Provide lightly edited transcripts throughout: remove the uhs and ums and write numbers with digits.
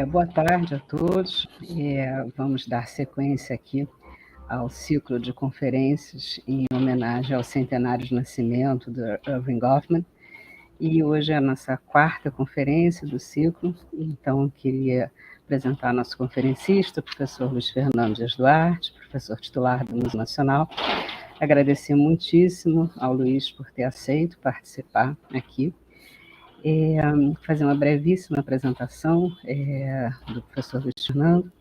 Boa tarde a todos. Vamos dar sequência aqui ao ciclo de conferências em homenagem ao Centenário de Nascimento do Erving Goffman. E hoje é a nossa quarta conferência do ciclo, então queria apresentar nosso conferencista, o professor Luiz Fernando Dias Duarte, professor titular do Museu Nacional. Agradecer muitíssimo ao Luiz por ter aceito participar aqui. Fazer uma brevíssima apresentação do professor Luiz Fernando.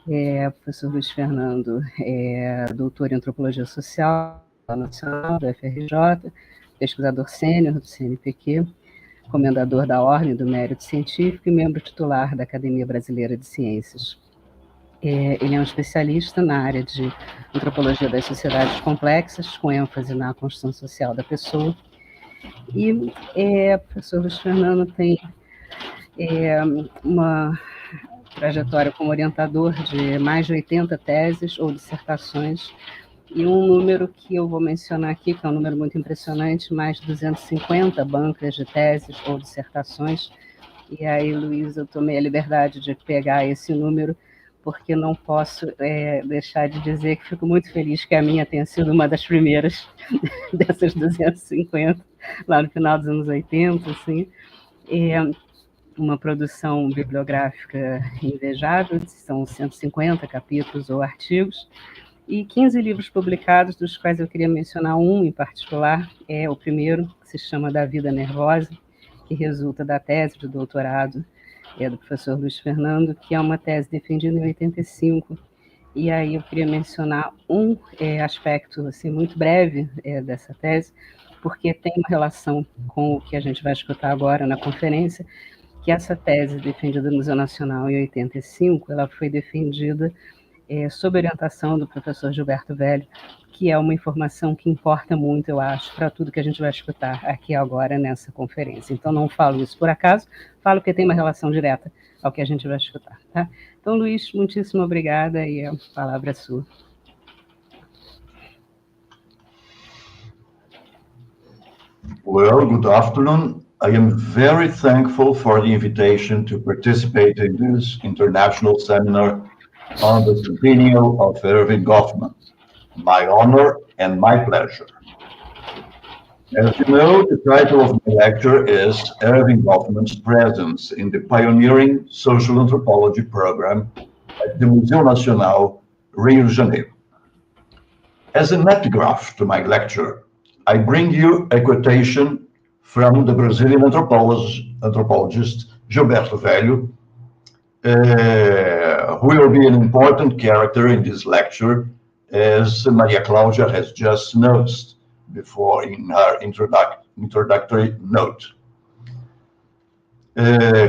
O professor Luiz Fernando é doutor em Antropologia Social Nacional do FRJ, pesquisador sênior do CNPq, comendador da Ordem do Mérito Científico e membro titular da Academia Brasileira de Ciências. Ele é um especialista na área de Antropologia das Sociedades Complexas, com ênfase na construção social da pessoa. E o professor Luiz Fernando tem uma trajetória como orientador de mais de 80 teses ou dissertações, e um número que eu vou mencionar aqui, que é um número muito impressionante, mais de 250 bancas de teses ou dissertações. E aí, Luiz, eu tomei a liberdade de pegar esse número, porque não posso deixar de dizer que fico muito feliz que a minha tenha sido uma das primeiras dessas 250, lá no final dos anos 80, assim. Uma produção bibliográfica invejável, são 150 capítulos ou artigos, e 15 livros publicados, dos quais eu queria mencionar um em particular, o primeiro, que se chama Da Vida Nervosa, que resulta da tese de doutorado do professor Luiz Fernando, que é uma tese defendida em 85, e aí eu queria mencionar um aspecto assim, muito breve dessa tese, porque tem uma relação com o que a gente vai escutar agora na conferência, que essa tese defendida no Museu Nacional em 85, ela foi defendida sob orientação do professor Gilberto Velho, que é uma informação que importa muito, eu acho, para tudo que a gente vai escutar aqui agora nessa conferência. Então, não falo isso por acaso, falo porque tem uma relação direta ao que a gente vai escutar. Tá? Então, Luiz, muitíssimo obrigada e a palavra é sua. Well, good afternoon. I am very thankful for the invitation to participate in this international seminar on the centennial of Erving Goffman. My honor and my pleasure. As you know, the title of my lecture is Erving Goffman's Presence in the Pioneering Social Anthropology Program at the Museu Nacional, Rio de Janeiro. As an epigraph to my lecture, I bring you a quotation from the Brazilian anthropologist Gilberto Velho, who will be an important character in this lecture, as Maria Cláudia has just noticed before in her introductory note.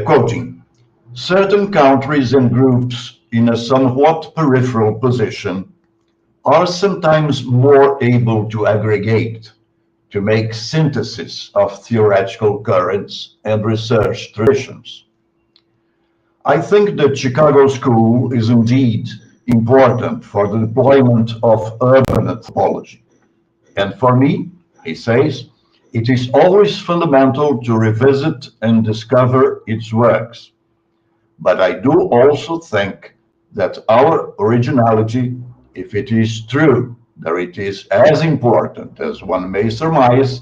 Quoting, certain countries and groups in a somewhat peripheral position are sometimes more able to aggregate, to make synthesis of theoretical currents and research traditions. I think that Chicago School is indeed important for the deployment of urban anthropology. And for me, he says, it is always fundamental to revisit and discover its works. But I do also think that our originality, if it is true that it is as important as one may surmise,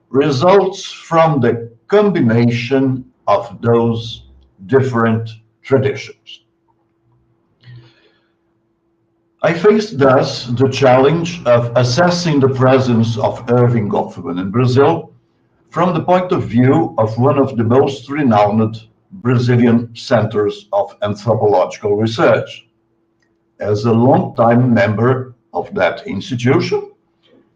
results from the combination of those different traditions. I faced thus the challenge of assessing the presence of Erving Goffman in Brazil from the point of view of one of the most renowned Brazilian centers of anthropological research. As a long-time member of that institution,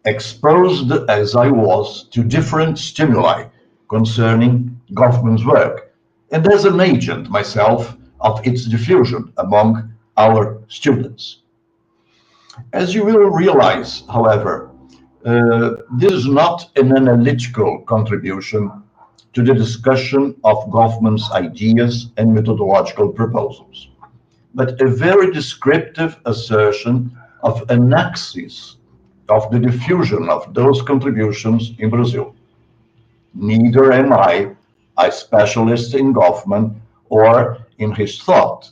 exposed as I was to different stimuli concerning Goffman's work, and as an agent myself of its diffusion among our students. As you will realize, however, this is not an analytical contribution to the discussion of Goffman's ideas and methodological proposals, but a very descriptive assertion of an axis of the diffusion of those contributions in Brazil. Neither am I a specialist in Goffman or in his thought,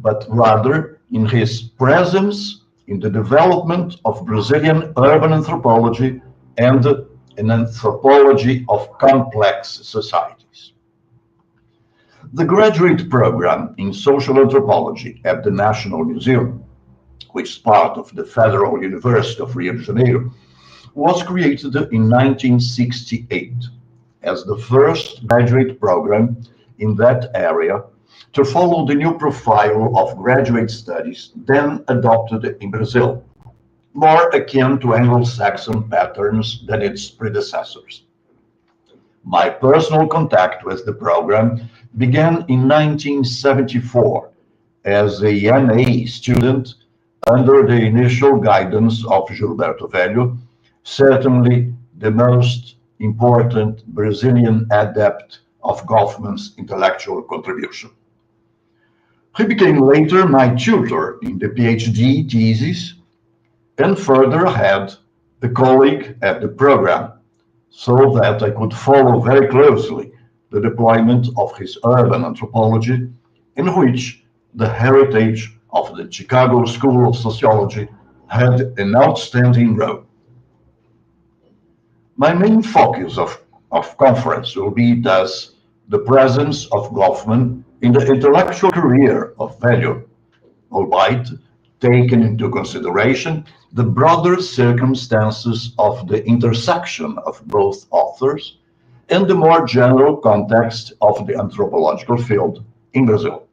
but rather in his presence in the development of Brazilian urban anthropology and an anthropology of complex societies. The graduate program in social anthropology at the National Museum, which is part of the Federal University of Rio de Janeiro, was created in 1968 as the first graduate program in that area to follow the new profile of graduate studies then adopted in Brazil, more akin to Anglo-Saxon patterns than its predecessors. My personal contact with the program began in 1974 as a MA student under the initial guidance of Gilberto Velho, certainly the most important Brazilian adept of Goffman's intellectual contribution. He became later my tutor in the PhD thesis and further had a colleague at the program so that I could follow very closely the deployment of his urban anthropology, in which the heritage of the Chicago School of Sociology had an outstanding role. My main focus of conference will be thus the presence of Goffman in the intellectual career of Velho, albeit taken into consideration the broader circumstances of the intersection of both authors and the more general context of the anthropological field in Brazil.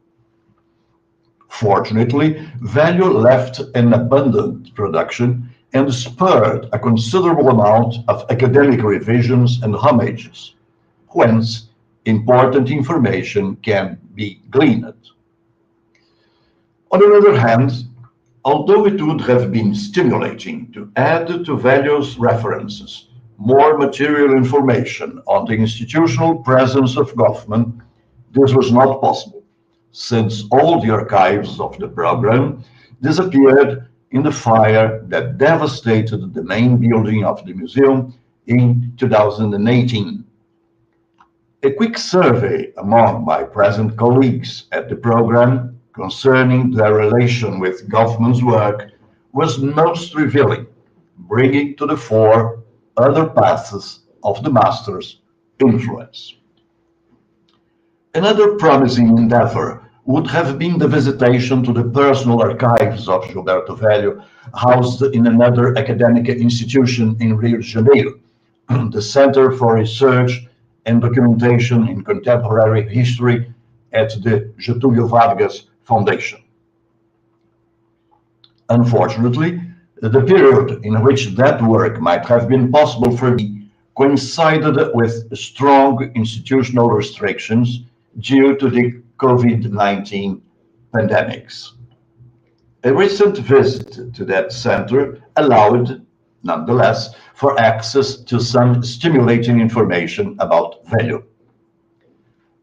Fortunately, Velho left an abundant production and spurred a considerable amount of academic revisions and homages, whence important information can be gleaned. On the other hand, although it would have been stimulating to add to Velho's references more material information on the institutional presence of Goffman, this was not possible, since all the archives of the program disappeared in the fire that devastated the main building of the museum in 2018. A quick survey among my present colleagues at the program concerning their relation with Goffman's work was most revealing, bringing to the fore other paths of the master's influence. Another promising endeavor would have been the visitation to the personal archives of Gilberto Velho, housed in another academic institution in Rio de Janeiro, the Center for Research and Documentation in Contemporary History at the Getúlio Vargas Foundation. Unfortunately, the period in which that work might have been possible for me coincided with strong institutional restrictions due to the COVID-19 pandemics. A recent visit to that center allowed, nonetheless, for access to some stimulating information about Velho.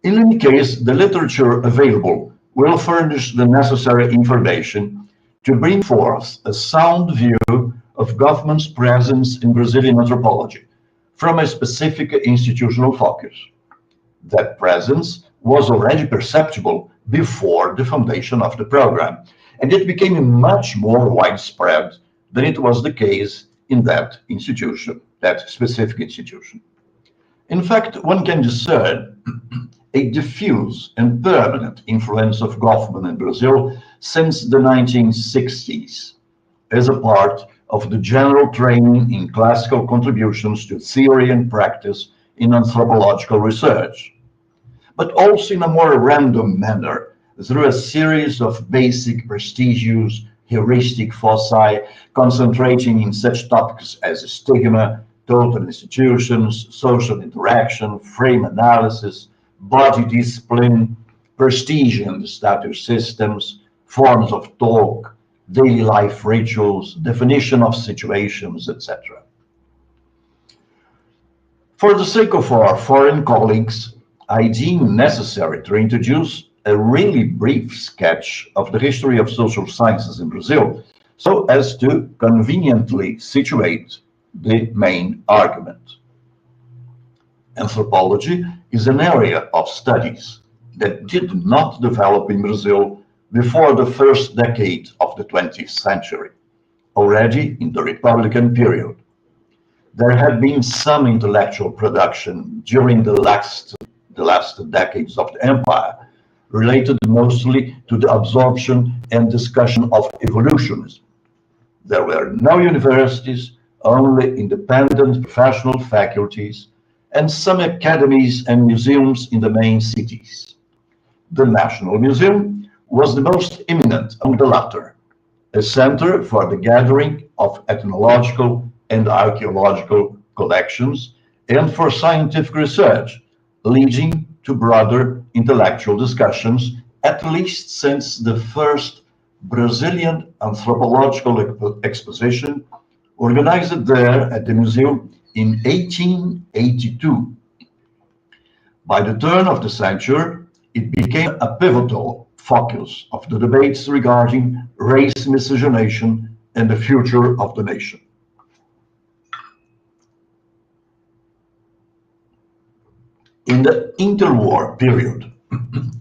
In any case, the literature available will furnish the necessary information to bring forth a sound view of Goffman's presence in Brazilian anthropology from a specific institutional focus. That presence was already perceptible before the foundation of the program, and it became much more widespread than it was the case in that institution, that specific institution. In fact, one can discern a diffuse and permanent influence of Goffman in Brazil since the 1960s, as a part of the general training in classical contributions to theory and practice in anthropological research, but also in a more random manner through a series of basic, prestigious, heuristic foci concentrating in such topics as stigma, total institutions, social interaction, frame analysis, body discipline, prestige and status systems, forms of talk, daily life rituals, definition of situations, etc. For the sake of our foreign colleagues, I deem necessary to introduce a really brief sketch of the history of social sciences in Brazil, so as to conveniently situate the main argument. Anthropology is an area of studies that did not develop in Brazil before the first decade of the 20th century, already in the Republican period. There had been some intellectual production during the last decades of the empire, related mostly to the absorption and discussion of evolutionism. There were no universities, only independent professional faculties, and some academies and museums in the main cities. The National Museum was the most eminent among the latter, a center for the gathering of ethnological and archaeological collections and for scientific research, leading to broader intellectual discussions, at least since the first Brazilian anthropological exposition organized there at the museum in 1882. By the turn of the century, it became a pivotal focus of the debates regarding race miscegenation and the future of the nation. In the interwar period,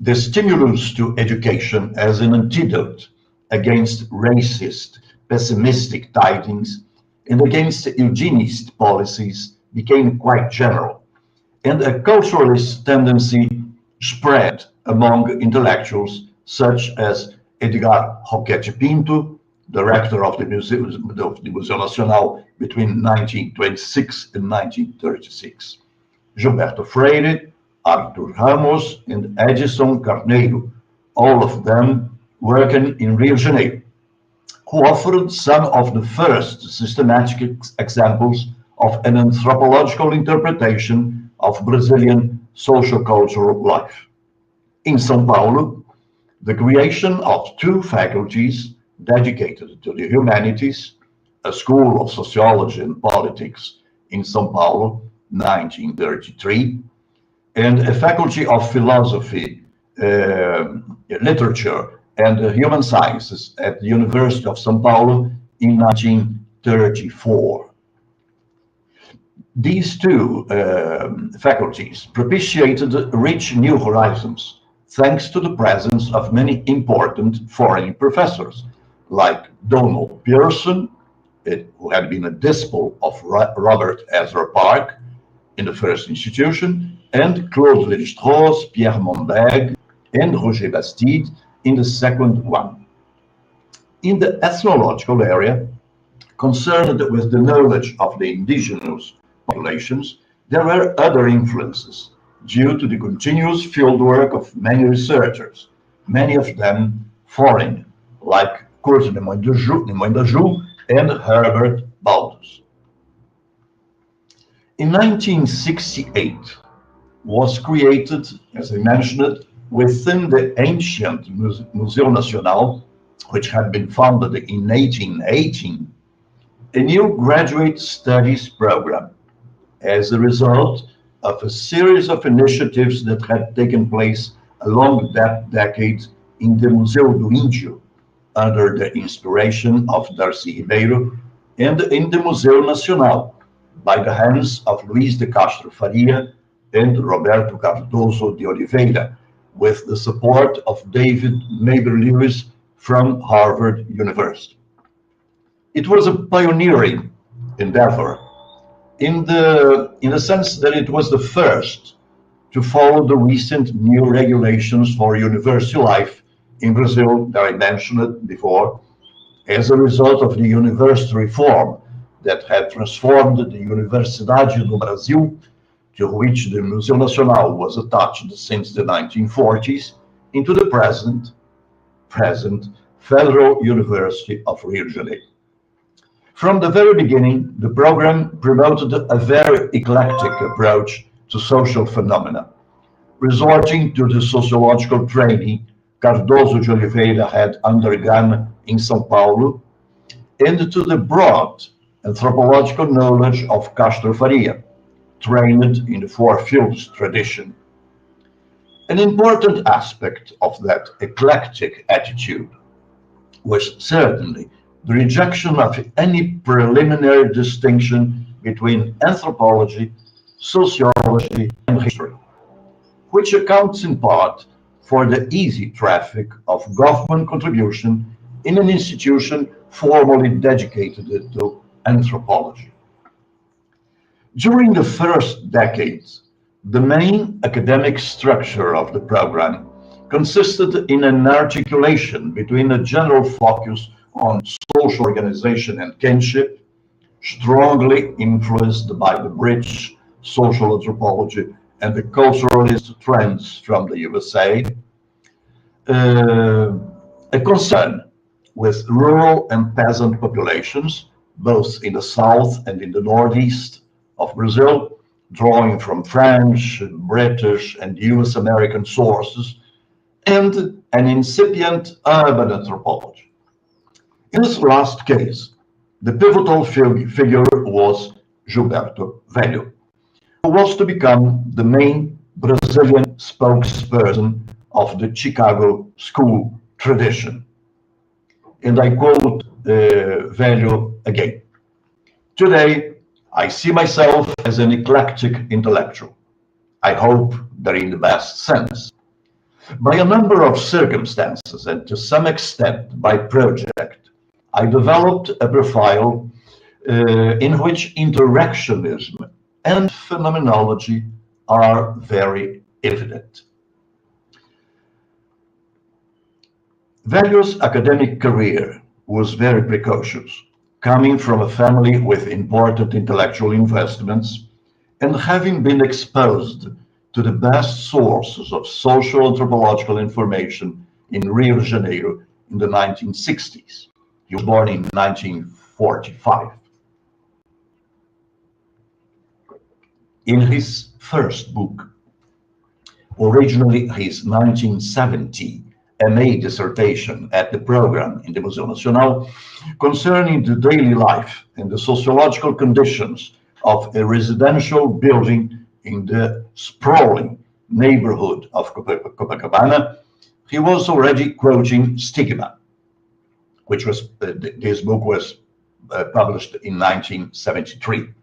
the stimulus to education as an antidote against racist, pessimistic tidings and against eugenist policies became quite general, and a culturalist tendency spread among intellectuals such as Edgar Roquette Pinto, director of the Museu Nacional between 1926 and 1936. Gilberto Freire, Arthur Ramos, and Edson Carneiro, all of them working in Rio de Janeiro, who offered some of the first systematic examples of an anthropological interpretation of Brazilian sociocultural life. In São Paulo, the creation of two faculties dedicated to the humanities, a school of sociology and politics in São Paulo, 1933, and a faculty of philosophy, literature, and human sciences at the University of São Paulo in 1934. These two faculties propitiated rich new horizons, thanks to the presence of many important foreign professors, like Donald Pearson, who had been a disciple of Robert Ezra Park in the first institution, and Claude Lévi-Strauss, Pierre Monbeg, and Roger Bastide in the second one. In the ethnological area, concerned with the knowledge of the indigenous populations, there were other influences due to the continuous fieldwork of many researchers, many of them foreign, like Kurt de Moindajou and Herbert Baldus. In 1968 was created, as I mentioned, within the ancient Museu Nacional, which had been founded in 1818, a new graduate studies program as a result of a series of initiatives that had taken place along that decade in the Museu do Índio, under the inspiration of Darcy Ribeiro, and in the Museu Nacional, by the hands of Luiz de Castro Faria and Roberto Cardoso de Oliveira, with the support of David Mabry Lewis from Harvard University. It was a pioneering endeavor in the sense that it was the first to follow the recent new regulations for university life in Brazil that I mentioned before, as a result of the university reform that had transformed the Universidade do Brasil, to which the Museu Nacional was attached since the 1940s, into the present Federal University of Rio de Janeiro. From the very beginning, the program promoted a very eclectic approach to social phenomena, resorting to the sociological training Cardoso de Oliveira had undergone in São Paulo, and to the broad anthropological knowledge of Castro Faria, trained in the Four Fields tradition. An important aspect of that eclectic attitude was certainly the rejection of any preliminary distinction between anthropology, sociology, and history, which accounts in part for the easy traffic of Goffman contribution in an institution formally dedicated to anthropology. During the first decades, the main academic structure of the program consisted in an articulation between a general focus on social organization and kinship, strongly influenced by the British social anthropology and the culturalist trends from the USA, a concern with rural and peasant populations, both in the south and in the northeast of Brazil, drawing from French, British, and US American sources, and an incipient urban anthropology. In this last case, the pivotal figure was Gilberto Velho, who was to become the main Brazilian spokesperson of the Chicago school tradition. And I quote Velho again. Today, I see myself as an eclectic intellectual. I hope that in the best sense. By a number of circumstances and to some extent by project, I developed a profile in which interactionism and phenomenology are very evident. Velho's academic career was very precocious, coming from a family with important intellectual investments and having been exposed to the best sources of social anthropological information in Rio de Janeiro in the 1960s. He was born in 1945. In his first book, originally his 1970 MA dissertation at the program in the Museu Nacional, concerning the daily life and the sociological conditions of a residential building in the sprawling neighborhood of Copacabana, he was already quoting Stigma, which was, this book was published in 1973.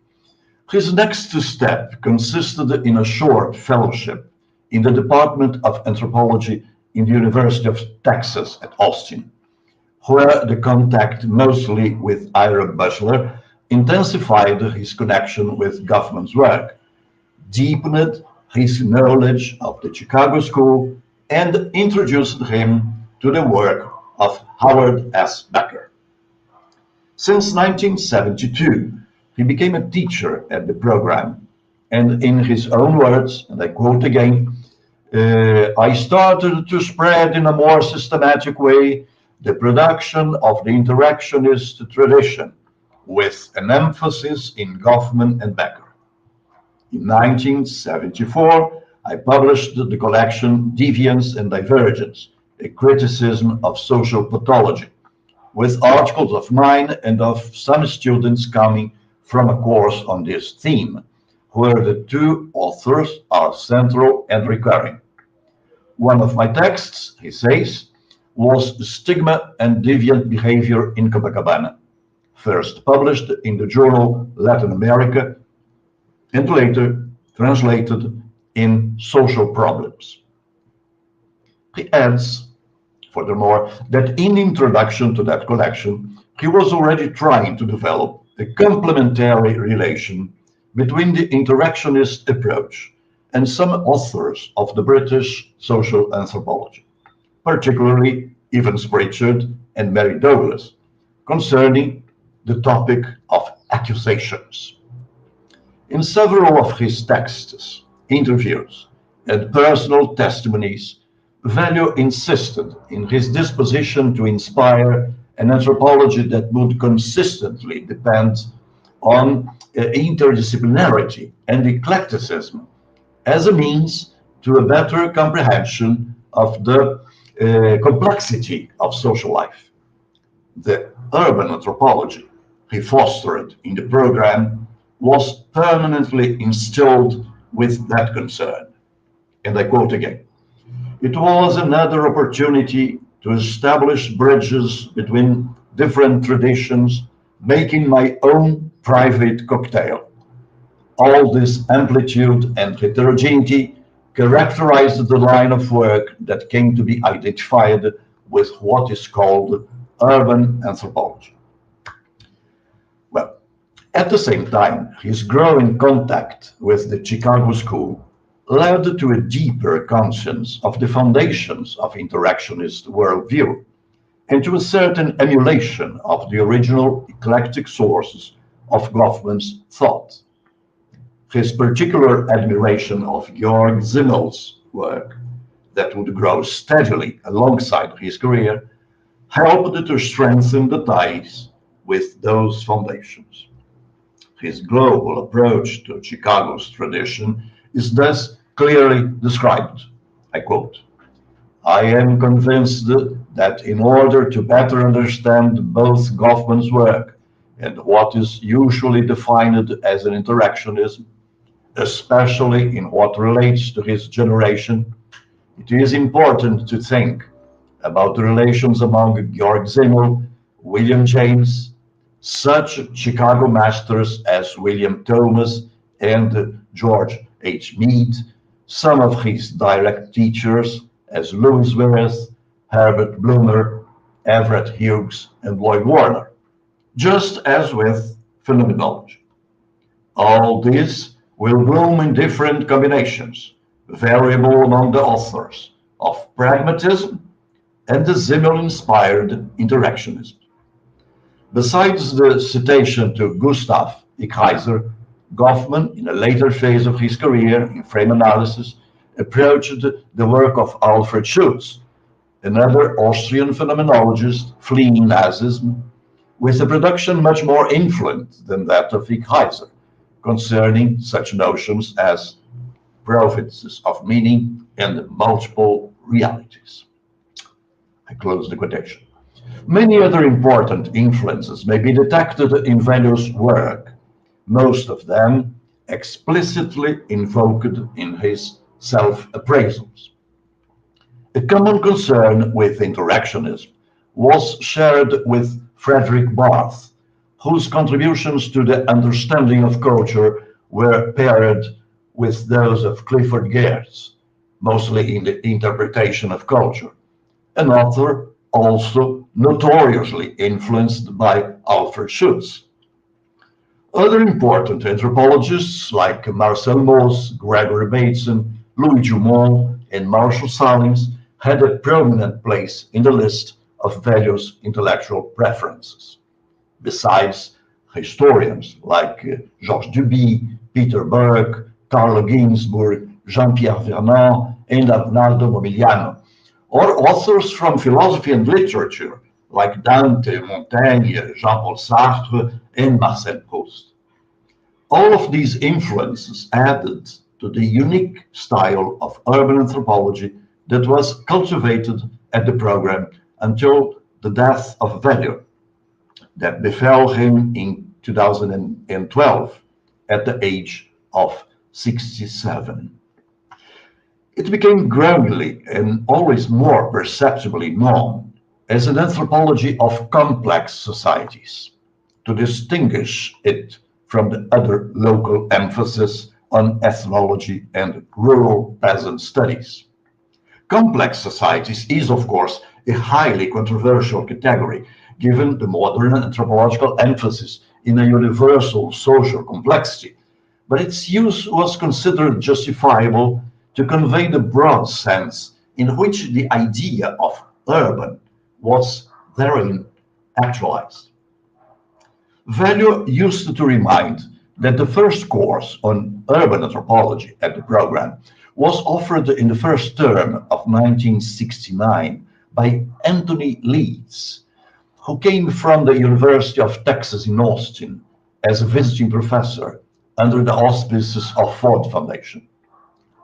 His next step consisted in a short fellowship in the Department of Anthropology in the University of Texas at Austin, where the contact mostly with Ira Bushler intensified his connection with Goffman's work, deepened his knowledge of the Chicago School, and introduced him to the work of Howard S. Becker. Since 1972, he became a teacher at the program, and in his own words, and I quote again, I started to spread in a more systematic way the production of the interactionist tradition, with an emphasis in Goffman and Becker. In 1974, I published the collection Deviance and Divergence, a criticism of social pathology, with articles of mine and of some students coming from a course on this theme, where the two authors are central and recurring. One of my texts, he says, was Stigma and Deviant Behavior in Copacabana, first published in the journal Latin America, and later translated in Social Problems. He adds, furthermore, that in the introduction to that collection, he was already trying to develop a complementary relation between the interactionist approach and some authors of the British social anthropology, particularly Evans Pritchard and Mary Douglas, concerning the topic of accusations. In several of his texts, interviews, and personal testimonies, Velho insisted in his disposition to inspire an anthropology that would consistently depend on interdisciplinarity and eclecticism as a means to a better comprehension of the complexity of social life. The urban anthropology he fostered in the program was permanently instilled with that concern. And I quote again, it was another opportunity to establish bridges between different traditions, making my own private cocktail. All this amplitude and heterogeneity characterized the line of work that came to be identified with what is called urban anthropology. Well, at the same time, his growing contact with the Chicago School led to a deeper conscience of the foundations of interactionist worldview and to a certain emulation of the original eclectic sources of Goffman's thought. His particular admiration of Georg Simmel's work, that would grow steadily alongside his career, helped to strengthen the ties with those foundations. His global approach to Chicago's tradition is thus clearly described. I quote, "I am convinced that in order to better understand both Goffman's work and what is usually defined as an interactionism, especially in what relates to his generation, it is important to think about the relations among Georg Simmel, William James, such Chicago masters as William Thomas and George H. Mead, some of his direct teachers as Louis Wirth, Herbert Blumer, Everett Hughes, and Lloyd Warner, just as with phenomenology. All this will bloom in different combinations, variable among the authors, of pragmatism and the Simmel-inspired interactionism." Besides the citation to Gustav Ichheiser, Goffman, in a later phase of his career in frame analysis, approached the work of Alfred Schutz, another Austrian phenomenologist fleeing Nazism, with a production much more influent than that of Ichheiser, concerning such notions as provinces of meaning and multiple realities. I close the quotation. Many other important influences may be detected in Value's work, most of them explicitly invoked in his self-appraisals. A common concern with interactionism was shared with Frederick Barth, whose contributions to the understanding of culture were paired with those of Clifford Geertz, mostly in the interpretation of culture, an author also notoriously influenced by Alfred Schutz. Other important anthropologists like Marcel Mauss, Gregory Bateson, Louis Dumont, and Marshall Salins had a prominent place in the list of Value's intellectual preferences. Besides historians like Georges Duby, Peter Burke, Carlo Ginzburg, Jean-Pierre Vernant, and Arnaldo Momigliano, or authors from philosophy and literature like Dante, Montaigne, Jean-Paul Sartre, and Marcel Proust. All of these influences added to the unique style of urban anthropology that was cultivated at the program until the death of Value, that befell him in 2012 at the age of 67. It became growingly and always more perceptibly known as an anthropology of complex societies, to distinguish it from the other local emphasis on ethnology and rural peasant studies. Complex societies is, of course, a highly controversial category, given the modern anthropological emphasis in a universal social complexity, but its use was considered justifiable to convey the broad sense in which the idea of urban was therein actualized. Value used to remind that the first course on urban anthropology at the program was offered in the first term of 1969 by Anthony Leeds, who came from the University of Texas in Austin as a visiting professor under the auspices of Ford Foundation.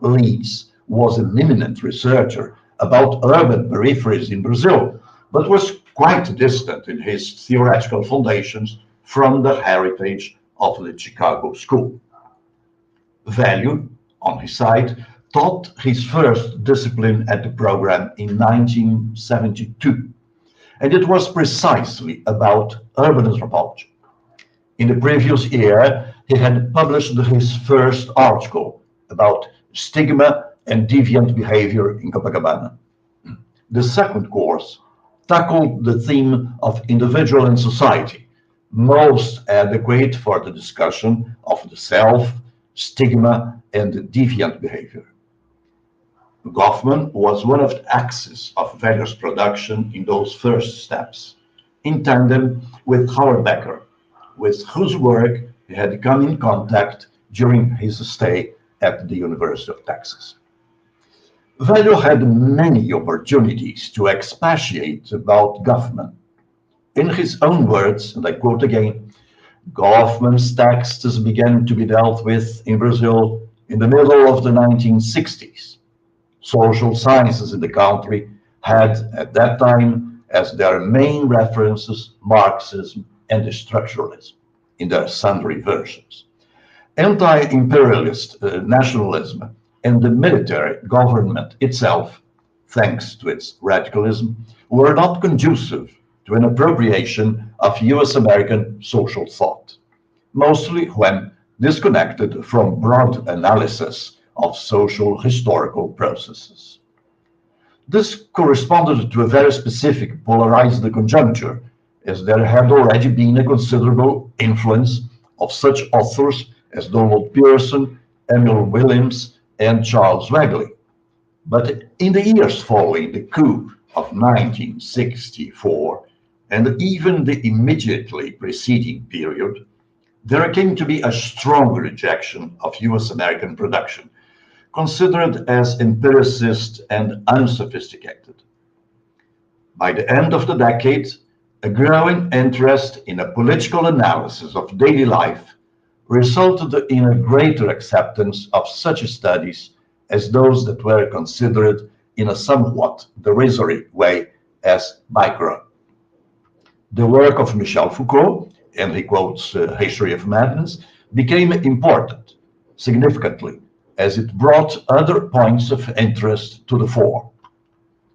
Leeds was an eminent researcher about urban peripheries in Brazil, but was quite distant in his theoretical foundations from the heritage of the Chicago School. Value, on his side, taught his first discipline at the program in 1972, and it was precisely about urban anthropology. In the previous year, he had published his first article about stigma and deviant behavior in Copacabana. The second course tackled the theme of individual and society, most adequate for the discussion of the self, stigma, and deviant behavior. Goffman was one of the axes of values production in those first steps, in tandem with Howard Becker, with whose work he had come in contact during his stay at the University of Texas. Value had many opportunities to expatiate about Goffman. In his own words, and I quote again, Goffman's texts began to be dealt with in Brazil in the middle of the 1960s. Social sciences in the country had, at that time, as their main references Marxism and structuralism in their sundry versions. Anti-imperialist nationalism and the military government itself, thanks to its radicalism, were not conducive to an appropriation of US American social thought, mostly when disconnected from broad analysis of social historical processes. This corresponded to a very specific polarized conjuncture, as there had already been a considerable influence of such authors as Donald Pearson, Emil Williams, and Charles Wegley. But in the years following the coup of 1964, and even the immediately preceding period, there came to be a strong rejection of US American production, considered as empiricist and unsophisticated. By the end of the decade, a growing interest in a political analysis of daily life resulted in a greater acceptance of such studies as those that were considered in a somewhat derisory way as micro. The work of Michel Foucault, and he quotes History of Madness, became important significantly as it brought other points of interest to the fore.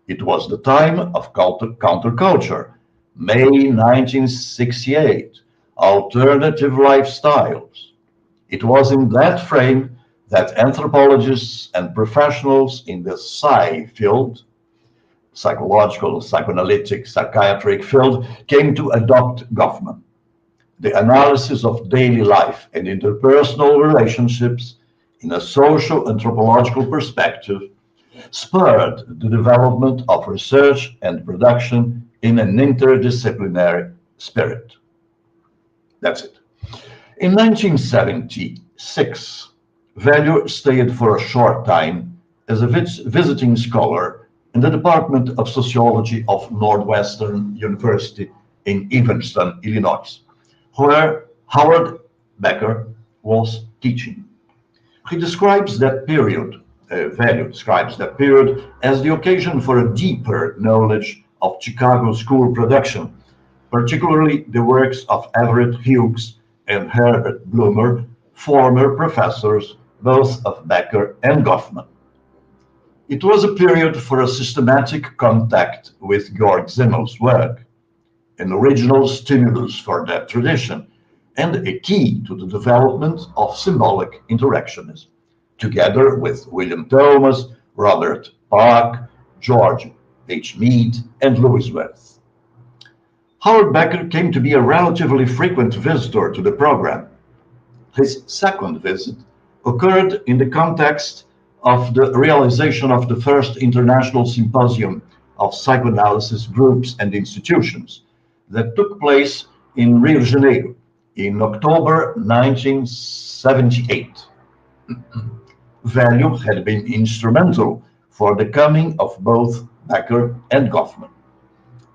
It was the time of counterculture, May 1968, alternative lifestyles. It was in that frame that anthropologists and professionals in the field, psychological, psychoanalytic, psychiatric field, came to adopt Goffman. The analysis of daily life and interpersonal relationships in a social anthropological perspective spurred the development of research and production in an interdisciplinary spirit. That's it. In 1976, Value stayed for a short time as a visiting scholar in the Department of Sociology of Northwestern University in Evanston, Illinois, where Howard Becker was teaching. He describes that period, Value describes that period as the occasion for a deeper knowledge of Chicago school production, particularly the works of Everett Hughes and Herbert Bloomer, former professors both of Becker and Goffman. It was a period for a systematic contact with Georg Simmel's work, an original stimulus for that tradition, and a key to the development of symbolic interactionism, together with William Thomas, Robert Park, George H. Mead, and Louis Wirth. Howard Becker came to be a relatively frequent visitor to the program. His second visit occurred in the context of the realization of the first international symposium of psychoanalysis groups and institutions that took place in Rio de Janeiro in October 1978. Value had been instrumental for the coming of both Becker and Goffman.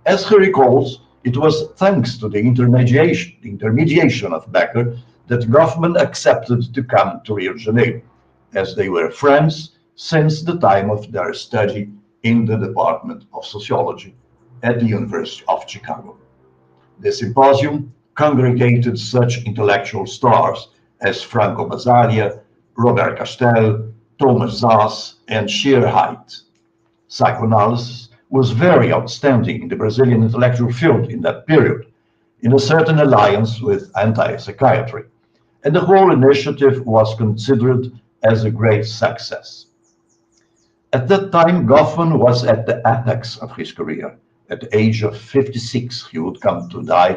As he recalls, it was thanks to the intermediation of Becker that Goffman accepted to come to Rio de Janeiro, as they were friends since the time of their study in the Department of Sociology at the University of Chicago. The symposium congregated such intellectual stars as Franco Basaglia, Robert Castell, Thomas Szasz, and Schierheit. Psychoanalysis was very outstanding in the Brazilian intellectual field in that period, in a certain alliance with anti-psychiatry, and the whole initiative was considered as a great success. At that time, Goffman was at the apex of his career. At the age of 56, he would come to die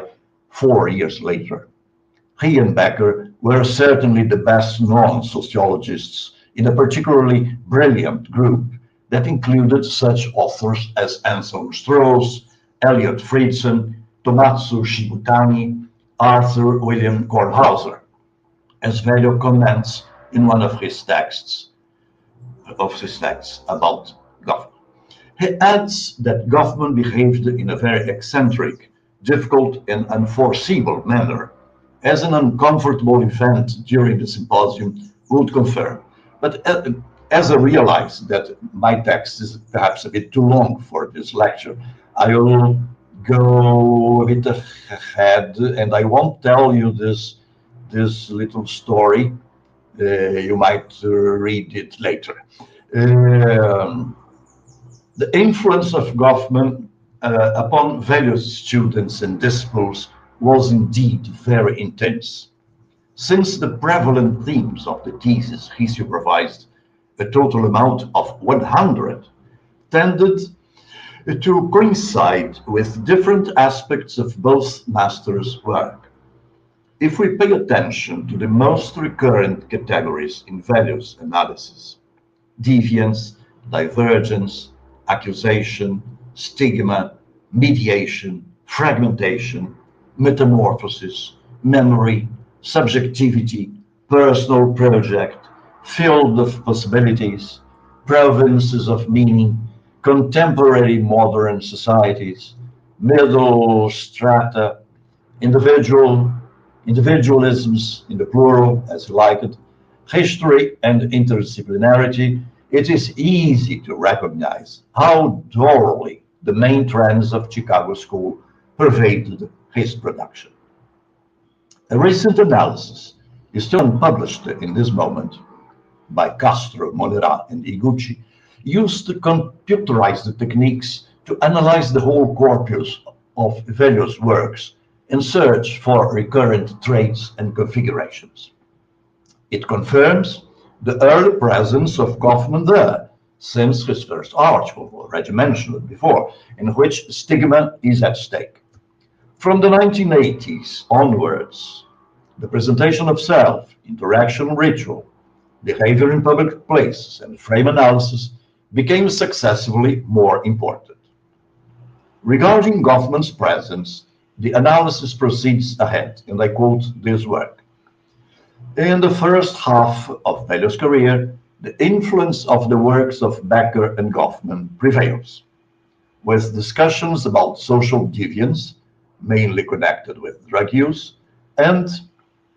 4 years later. He and Becker were certainly the best known sociologists in a particularly brilliant group that included such authors as Anselm Strauss, Elliot Friedson, Tomatsu Shibutani, Arthur William Kornhauser, as Velho comments in one of his texts about Goffman. He adds that Goffman behaved in a very eccentric, difficult, and unforeseeable manner, as an uncomfortable event during the symposium would confirm. But as I realize that my text is perhaps a bit too long for this lecture, I will go a bit ahead, and I won't tell you this little story. You might read it later. The influence of Goffman upon various students and disciples was indeed very intense. Since the prevalent themes of the thesis he supervised, a total amount of 100, tended to coincide with different aspects of both masters' work. If we pay attention to the most recurrent categories in values analysis, deviance, divergence, accusation, stigma, mediation, fragmentation, metamorphosis, memory, subjectivity, personal project, field of possibilities, provinces of meaning, contemporary modern societies, middle strata, individualisms in the plural, as you like it, history and interdisciplinarity, it is easy to recognize how thoroughly the main trends of Chicago School pervaded his production. A recent analysis is still unpublished in this moment by Castro, Monera, and Iguchi, used to computerize the techniques to analyze the whole corpus of various works and search for recurrent traits and configurations. It confirms the early presence of Goffman there, since his first article, already mentioned before, in which stigma is at stake. From the 1980s onwards, the presentation of self, interaction ritual, behavior in public places, and frame analysis became successively more important. Regarding Goffman's presence, the analysis proceeds ahead, and I quote this work. In the first half of Velho's career, the influence of the works of Becker and Goffman prevails, with discussions about social deviance, mainly connected with drug use, and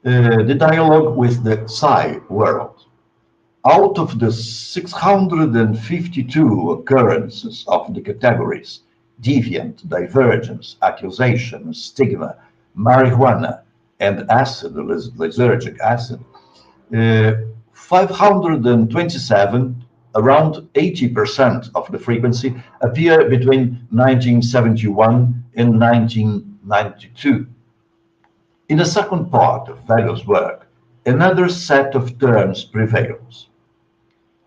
the dialogue with the psi world. Out of the 652 occurrences of the categories deviant, divergence, accusation, stigma, marijuana, and acid, lysergic acid, 527, around 80% of the frequency, appear between 1971 and 1992. In the second part of Velho's work, another set of terms prevails.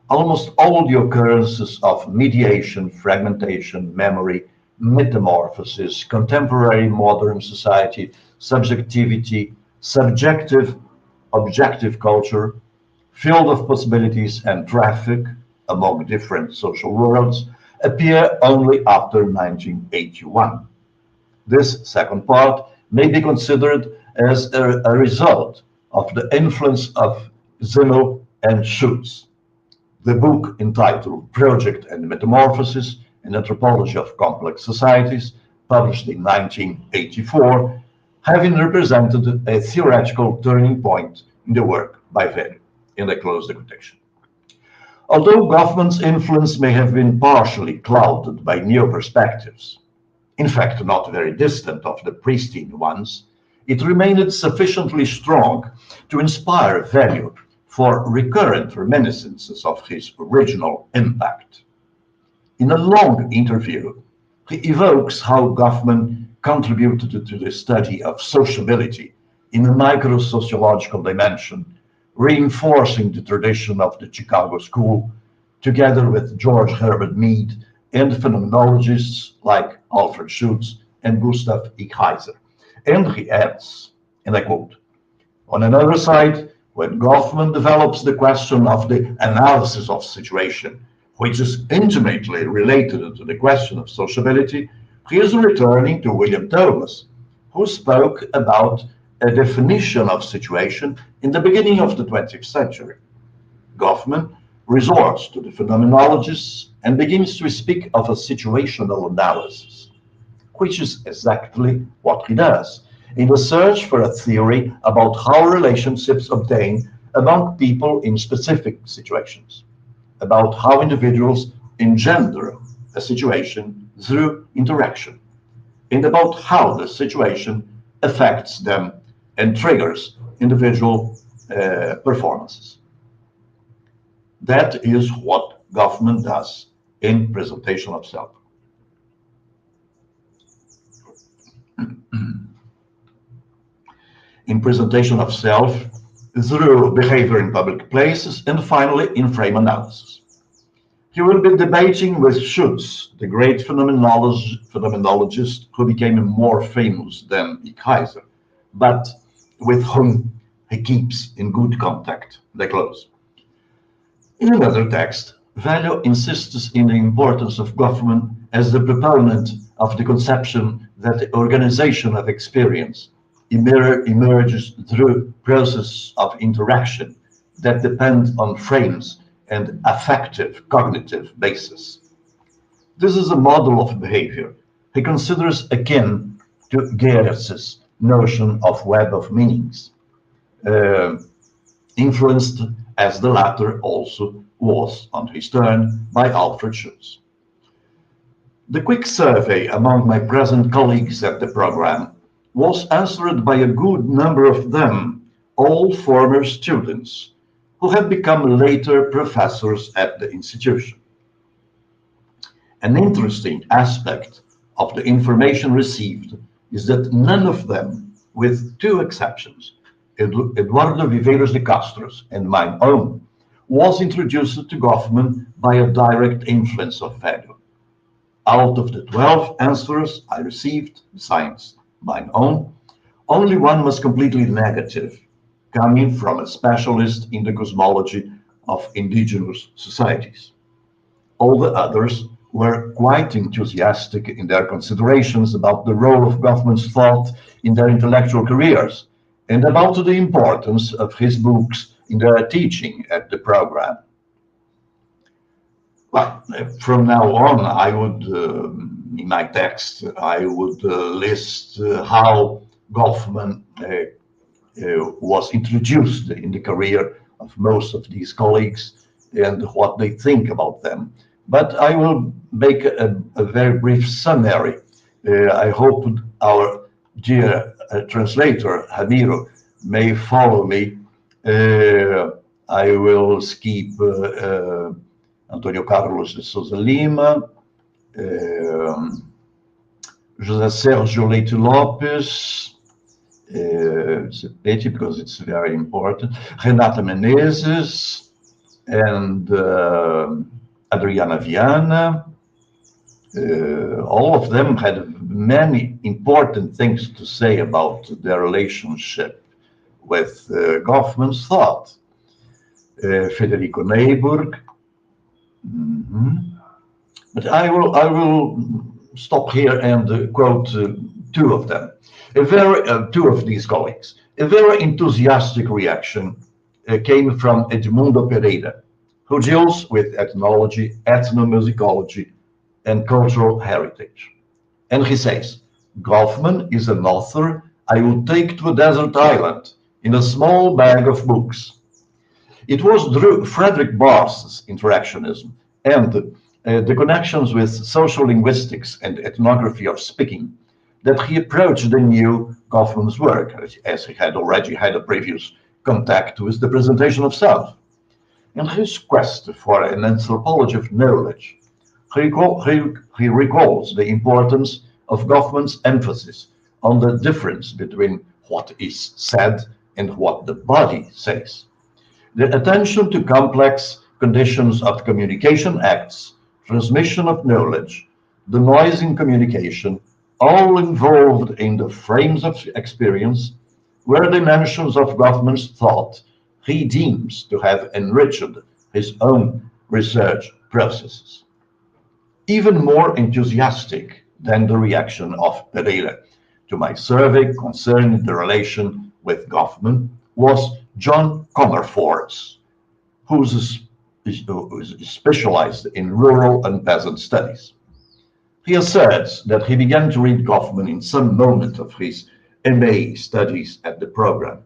Almost all the occurrences of mediation, fragmentation, memory, metamorphosis, contemporary modern society, subjectivity, subjective, objective culture, field of possibilities, and traffic among different social worlds appear only after 1981. This second part may be considered as a result of the influence of Zimmel and Schutz. The book entitled Project and Metamorphosis, an Anthropology of Complex Societies, published in 1984, having represented a theoretical turning point in the work by Velho, and I close the quotation. Although Goffman's influence may have been partially clouded by neo-perspectives, in fact not very distant of the pristine ones, it remained sufficiently strong to inspire Velho for recurrent reminiscences of his original impact. In a long interview, he evokes how Goffman contributed to the study of sociability in a micro-sociological dimension, reinforcing the tradition of the Chicago School together with George Herbert Mead and phenomenologists like Alfred Schutz and Gustav Ichheiser. And he adds, and I quote, "On another side, when Goffman develops the question of the analysis of situation, which is intimately related to the question of sociability, he is returning to William Thomas, who spoke about a definition of situation in the beginning of the 20th century. Goffman resorts to the phenomenologists and begins to speak of a situational analysis, which is exactly what he does in the search for a theory about how relationships obtain among people in specific situations, about how individuals engender a situation through interaction, and about how the situation affects them and triggers individual performances." That is what Goffman does in Presentation of Self. In Presentation of Self, through behavior in public places, and finally in frame analysis. He will be debating with Schutz, the great phenomenologist who became more famous than Ichheiser, but with whom he keeps in good contact. They close. In another text, Velho insists in the importance of Goffman as the proponent of the conception that the organization of experience emerges through processes of interaction that depend on frames and affective cognitive basis. This is a model of behavior he considers akin to Geertz's notion of web of meanings, influenced as the latter also was on his turn by Alfred Schutz. The quick survey among my present colleagues at the program was answered by a good number of them, all former students, who have become later professors at the institution. An interesting aspect of the information received is that none of them, with two exceptions, Eduardo Viveiros de Castros and mine own, was introduced to Goffman by a direct influence of Velho. Out of the 12 answers I received, besides mine own, only one was completely negative, coming from a specialist in the cosmology of indigenous societies. All the others were quite enthusiastic in their considerations about the role of Goffman's thought in their intellectual careers and about the importance of his books in their teaching at the program. Well, from now on, I would, in my text, I would list how Goffman was introduced in the career of most of these colleagues and what they think about them. But I will make a very brief summary. I hope our dear translator, Ramiro, may follow me. I will skip Antônio Carlos de Souza Lima, José Sérgio Leite Lopes, it's a pity because it's very important, Renata Menezes, and Adriana Viana. All of them had many important things to say about their relationship with Goffman's thought. Federico Neyburg. But I will stop here and quote two of them. Two of these colleagues. A very enthusiastic reaction came from Edmundo Pereira, who deals with ethnology, ethnomusicology, and cultural heritage. And he says, Goffman is an author I would take to a desert island in a small bag of books. It was through Frederick Barth's interactionism and the connections with social linguistics and ethnography of speaking that he approached the new Goffman's work, as he had already had a previous contact with the presentation of self. In his quest for an anthropology of knowledge, he recalls the importance of Goffman's emphasis on the difference between what is said and what the body says. The attention to complex conditions of communication acts, transmission of knowledge, the noise in communication, all involved in the frames of experience, were dimensions of Goffman's thought he deems to have enriched his own research processes. Even more enthusiastic than the reaction of Pereira to my survey concerning the relation with Goffman was John Comerford's, who is specialized in rural and peasant studies. He asserts that he began to read Goffman in some moment of his MA studies at the program,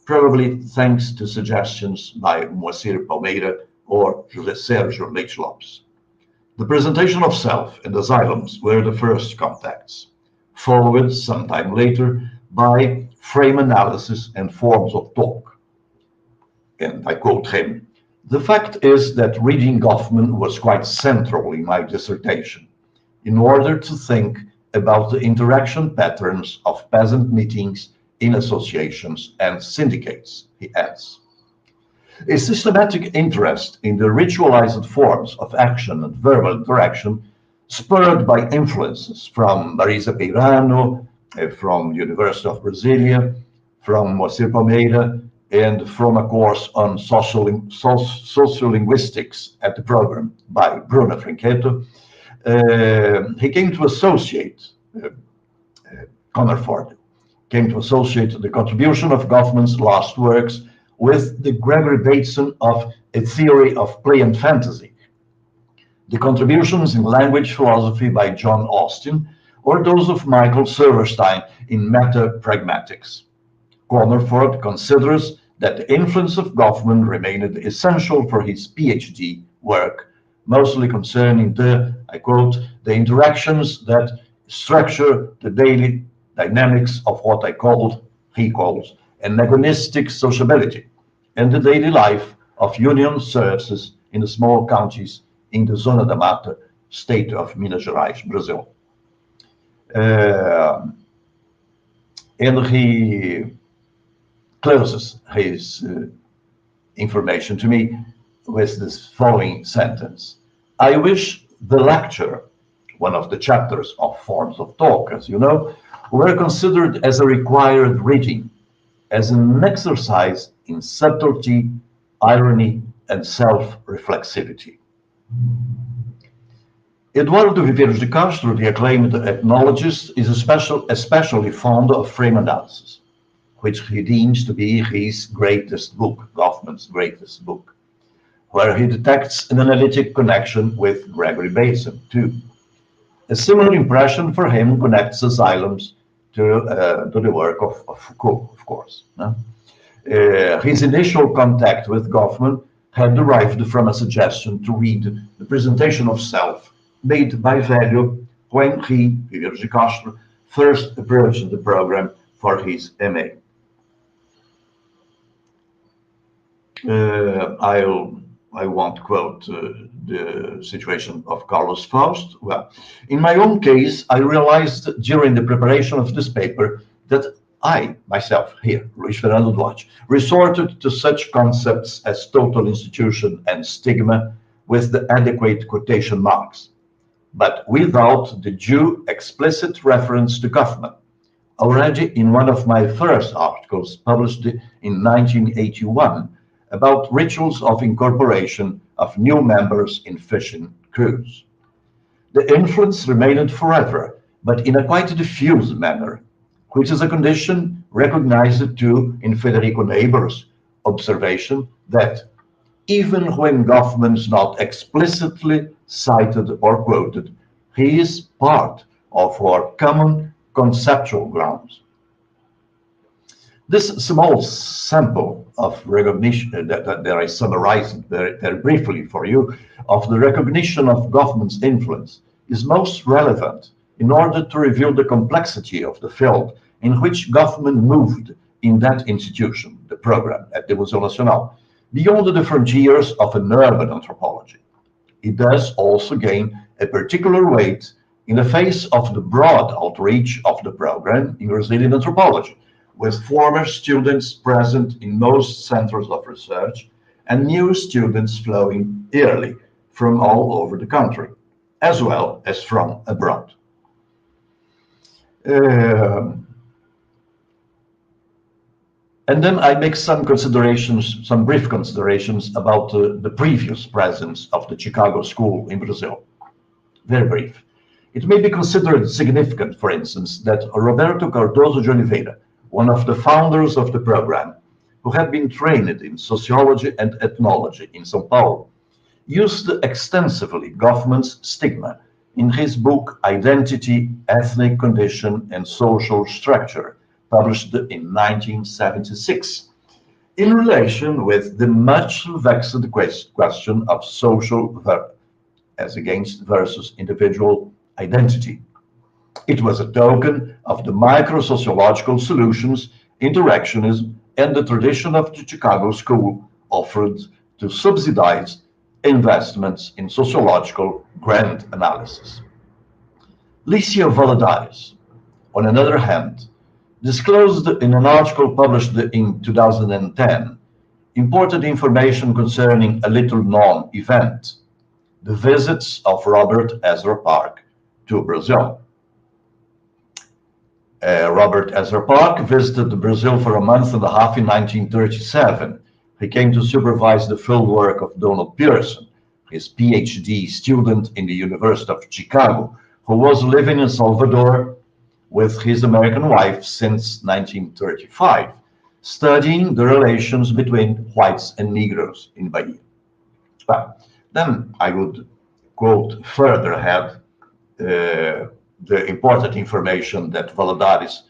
probably thanks to suggestions by Moacir Palmeira or José Sérgio Leite Lopes. The presentation of self and asylums were the first contacts, followed sometime later by frame analysis and forms of talk. And I quote him, "The fact is that reading Goffman was quite central in my dissertation, in order to think about the interaction patterns of peasant meetings in associations and syndicates," he adds. A systematic interest in the ritualized forms of action and verbal interaction, spurred by influences from Marisa Peirano, from the University of Brasilia, from Moacir Palmeira, and from a course on sociolinguistics at the program by Bruno Franchetto, he came to associate, Comerford came to associate the contribution of Goffman's last works with the Gregory Bateson of A Theory of Play and Fantasy, the contributions in language philosophy by John Austin, or those of Michael Silverstein in meta-pragmatics. Comerford considers that the influence of Goffman remained essential for his PhD work, mostly concerning the, I quote, "the interactions that structure the daily dynamics of what he calls, an agonistic sociability, and the daily life of union services in the small counties in the Zona da Mata, state of Minas Gerais, Brazil." And he closes his information to me with this following sentence: "I wish the lecture," one of the chapters of Forms of Talk, as you know, "were considered as a required reading, as an exercise in subtlety, irony, and self-reflexivity." Eduardo Viveiros de Castro, the acclaimed ethnologist, is especially fond of frame analysis, which he deems to be his greatest book, Goffman's greatest book, where he detects an analytic connection with Gregory Bateson, too. A similar impression for him connects asylums to the work of Foucault, of course. No? His initial contact with Goffman had derived from a suggestion to read the presentation of self made by Velho when he, Viveiros de Castro, first approached the program for his MA. I won't quote the situation of Carlos Faust. Well, in my own case, I realized during the preparation of this paper that I, myself, here, Luiz Fernando Duarte, resorted to such concepts as total institution and stigma with the adequate quotation marks, but without the due explicit reference to Goffman. Already in one of my first articles published in 1981, about rituals of incorporation of new members in fishing crews. The influence remained forever, but in a quite diffuse manner, which is a condition recognized too in Federico Neighbor's observation that even when Goffman is not explicitly cited or quoted, he is part of our common conceptual grounds. This small sample of recognition that I summarized very briefly for you of the recognition of Goffman's influence is most relevant in order to reveal the complexity of the field in which Goffman moved in that institution, the program at the Museu Nacional, beyond the frontiers of an urban anthropology. It does also gain a particular weight in the face of the broad outreach of the program in Brazilian anthropology, with former students present in most centers of research and new students flowing yearly from all over the country, as well as from abroad. And then I make some considerations, some brief considerations about the previous presence of the Chicago School in Brazil. Very brief. It may be considered significant, for instance, that Roberto Cardoso de Oliveira, one of the founders of the program, who had been trained in sociology and ethnology in São Paulo, used extensively Goffman's stigma in his book Identity, Ethnic Condition, and Social Structure, published in 1976, in relation with the much vexed question of social as against versus individual identity. It was a token of the micro-sociological solutions, interactionism, and the tradition of the Chicago School offered to subsidize investments in sociological grand analysis. Licia Valadares, on another hand, disclosed in an article published in 2010 important information concerning a little-known event, the visits of Robert Ezra Park to Brazil. Robert Ezra Park visited Brazil for a month and a half in 1937. He came to supervise the field work of Donald Pearson, his PhD student in the University of Chicago, who was living in Salvador with his American wife since 1935, studying the relations between whites and Negroes in Bahia. But then I would quote further ahead the important information that Valadares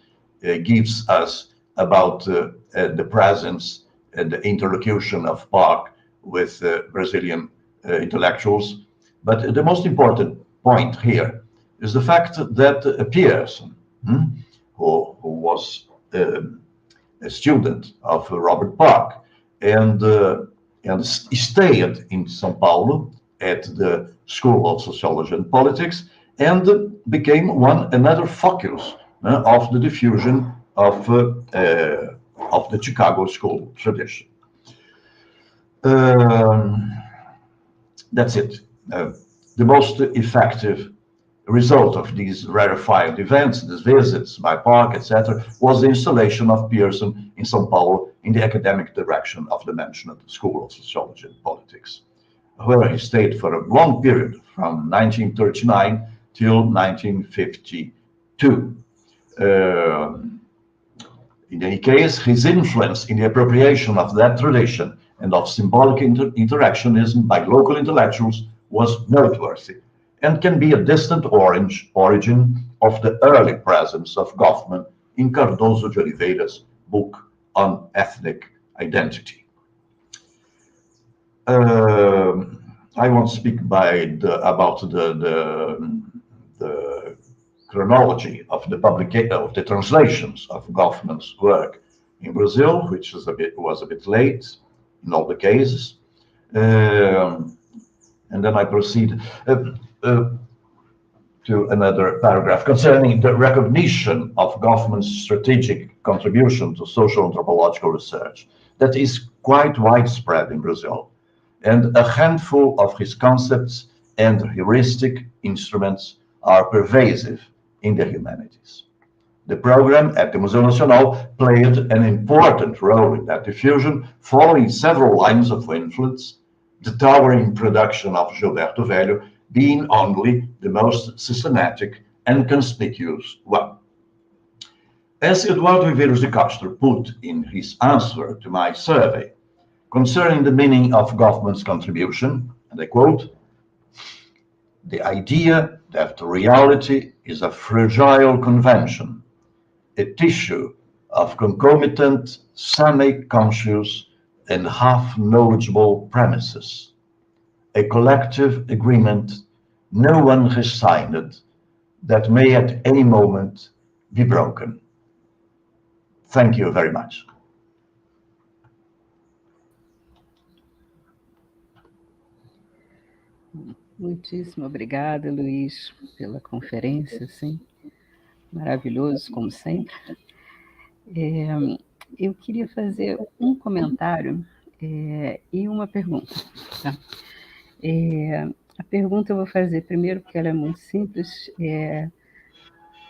gives us about the presence and the interlocution of Park with Brazilian intellectuals. But the most important point here is the fact that Pearson, who was a student of Robert Park and stayed in São Paulo at the School of Sociology and Politics, and became another focus of the diffusion of the Chicago School tradition. That's it. The most effective result of these rarefied events, these visits by Park, etc., was the installation of Pearson in São Paulo in the academic direction of the mentioned School of Sociology and Politics, where he stayed for a long period from 1939 till 1952. In any case, his influence in the appropriation of that tradition and of symbolic interactionism by local intellectuals was noteworthy, and can be a distant origin of the early presence of Goffman in Cardoso de Oliveira's book on ethnic identity. I won't speak about the chronology of the translations of Goffman's work in Brazil, which was a bit late in all the cases. And then I proceed to another paragraph concerning the recognition of Goffman's strategic contribution to social anthropological research that is quite widespread in Brazil, and a handful of his concepts and heuristic instruments are pervasive in the humanities. The program at the Museu Nacional played an important role in that diffusion, following several lines of influence, the towering production of Gilberto Velho being only the most systematic and conspicuous one. As Eduardo Viveiros de Castro put in his answer to my survey concerning the meaning of Goffman's contribution, and I quote, "The idea that reality is a fragile convention, a tissue of concomitant, semi-conscious, and half-knowledgeable premises, a collective agreement no one has signed that may at any moment be broken." Thank you very much. Muitíssimo obrigada, Luiz, pela conferência, sim. Maravilhoso, como sempre. Eu queria fazer um comentário e uma pergunta. Tá? A pergunta eu vou fazer primeiro, porque ela é muito simples,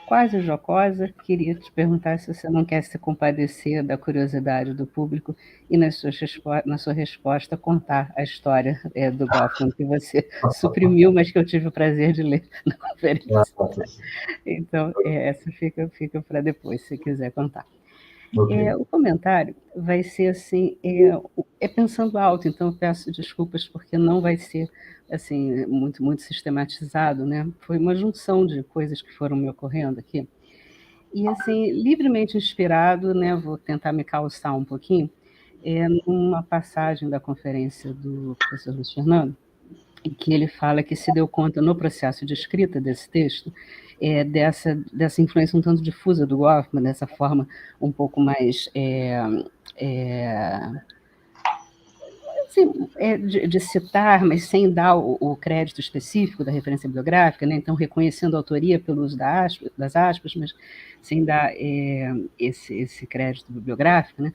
quase jocosa. Queria te perguntar se você não quer se compadecer da curiosidade do público e, na sua resposta, contar a história do Goffman, que você suprimiu, mas que eu tive o prazer de ler na conferência. Então, essa fica para depois, se quiser contar. Okay. O comentário vai ser assim, pensando alto, então eu peço desculpas porque não vai ser assim muito sistematizado, né? Foi uma junção de coisas que foram me ocorrendo aqui. E assim, livremente inspirado, né? Vou tentar me calçar um pouquinho, numa passagem da conferência do professor Luiz Fernando, em que ele fala que se deu conta no processo de escrita desse texto dessa influência um tanto difusa do Goffman, dessa forma um pouco mais assim, de citar, mas sem dar o crédito específico da referência bibliográfica, né? Então reconhecendo a autoria pelo uso das aspas, mas sem dar esse crédito bibliográfico, né?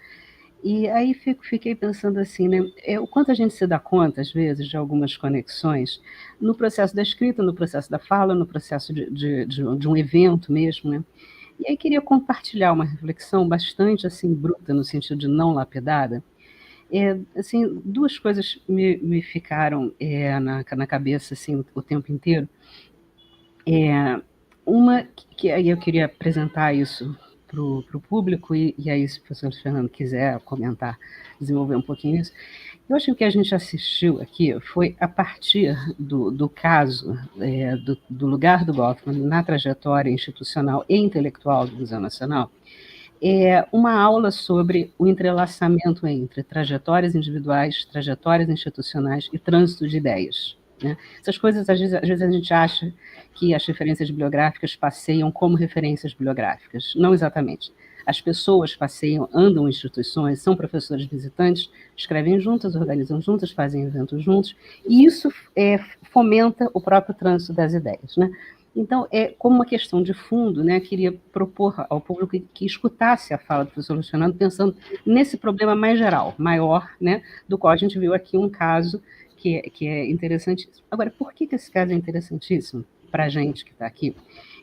E aí fiquei pensando assim, né, o quanto a gente se dá conta, às vezes, de algumas conexões no processo da escrita, no processo da fala, no processo de um evento mesmo, né? E aí queria compartilhar uma reflexão bastante assim bruta, no sentido de não lapidada. Assim, duas coisas me ficaram na cabeça assim, o tempo inteiro. Uma que aí eu queria apresentar isso para o público, e aí, se o professor Fernando quiser comentar, desenvolver um pouquinho isso. Eu acho que o que a gente assistiu aqui foi a partir do caso do lugar do Goffman na trajetória institucional e intelectual do Museu Nacional, uma aula sobre o entrelaçamento entre trajetórias individuais, trajetórias institucionais e trânsito de ideias. Né? Essas coisas, às vezes a gente acha que as referências bibliográficas passeiam como referências bibliográficas. Não exatamente. As pessoas passeiam, andam em instituições, são professores visitantes, escrevem juntas, organizam juntas, fazem eventos juntos, e isso fomenta o próprio trânsito das ideias. Né? Então, como uma questão de fundo, né, queria propor ao público que escutasse a fala do professor Luiz Fernando, pensando nesse problema mais geral, maior, né, do qual a gente viu aqui um caso que é interessantíssimo. Agora, por que esse caso é interessantíssimo para a gente que está aqui?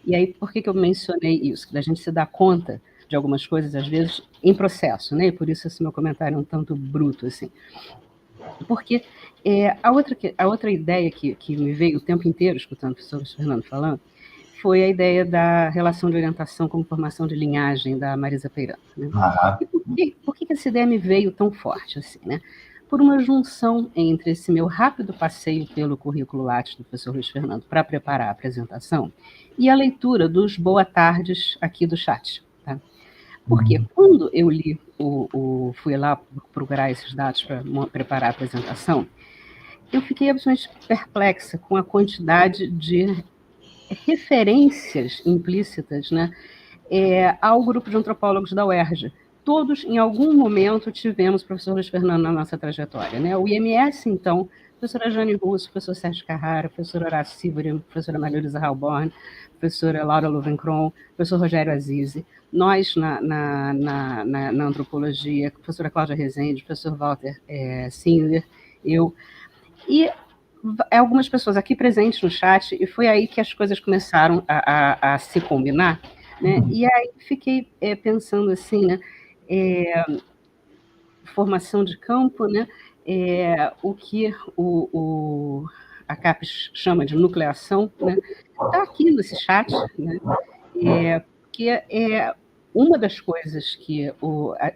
E aí, por que eu mencionei isso? Que a gente se dá conta de algumas coisas, às vezes, em processo, né? E por isso esse meu comentário é um tanto bruto, assim. Porque a outra ideia que me veio o tempo inteiro, escutando o professor Fernando falando, foi a ideia da relação de orientação como formação de linhagem da Marisa Peirano. Né? E por que essa ideia me veio tão forte assim, né? Por uma junção entre esse meu rápido passeio pelo currículo Lattes do professor Luiz Fernando para preparar a apresentação e a leitura dos boa tardes aqui do chat. Tá? Porque quando eu li, fui lá procurar esses dados para preparar a apresentação, eu fiquei absolutamente perplexa com a quantidade de referências implícitas, né, ao grupo de antropólogos da UERJ. Todos, em algum momento, tivemos o professor Luiz Fernando na nossa trajetória. Né? O IMS, então, professora Jane Russo, professor Sérgio Carrara, professora Horácio Silveira, professora Maria Luísa Halborn, professora Laura Lovenkron, professor Rogério Azizi, nós na antropologia, professora Cláudia Rezende, professor Walter Singer, eu, e algumas pessoas aqui presentes no chat, e foi aí que as coisas começaram a se combinar, né? E aí fiquei pensando assim, né? Formação de campo, né? O que a CAPES chama de nucleação, né? Está aqui nesse chat, né? Que uma das coisas que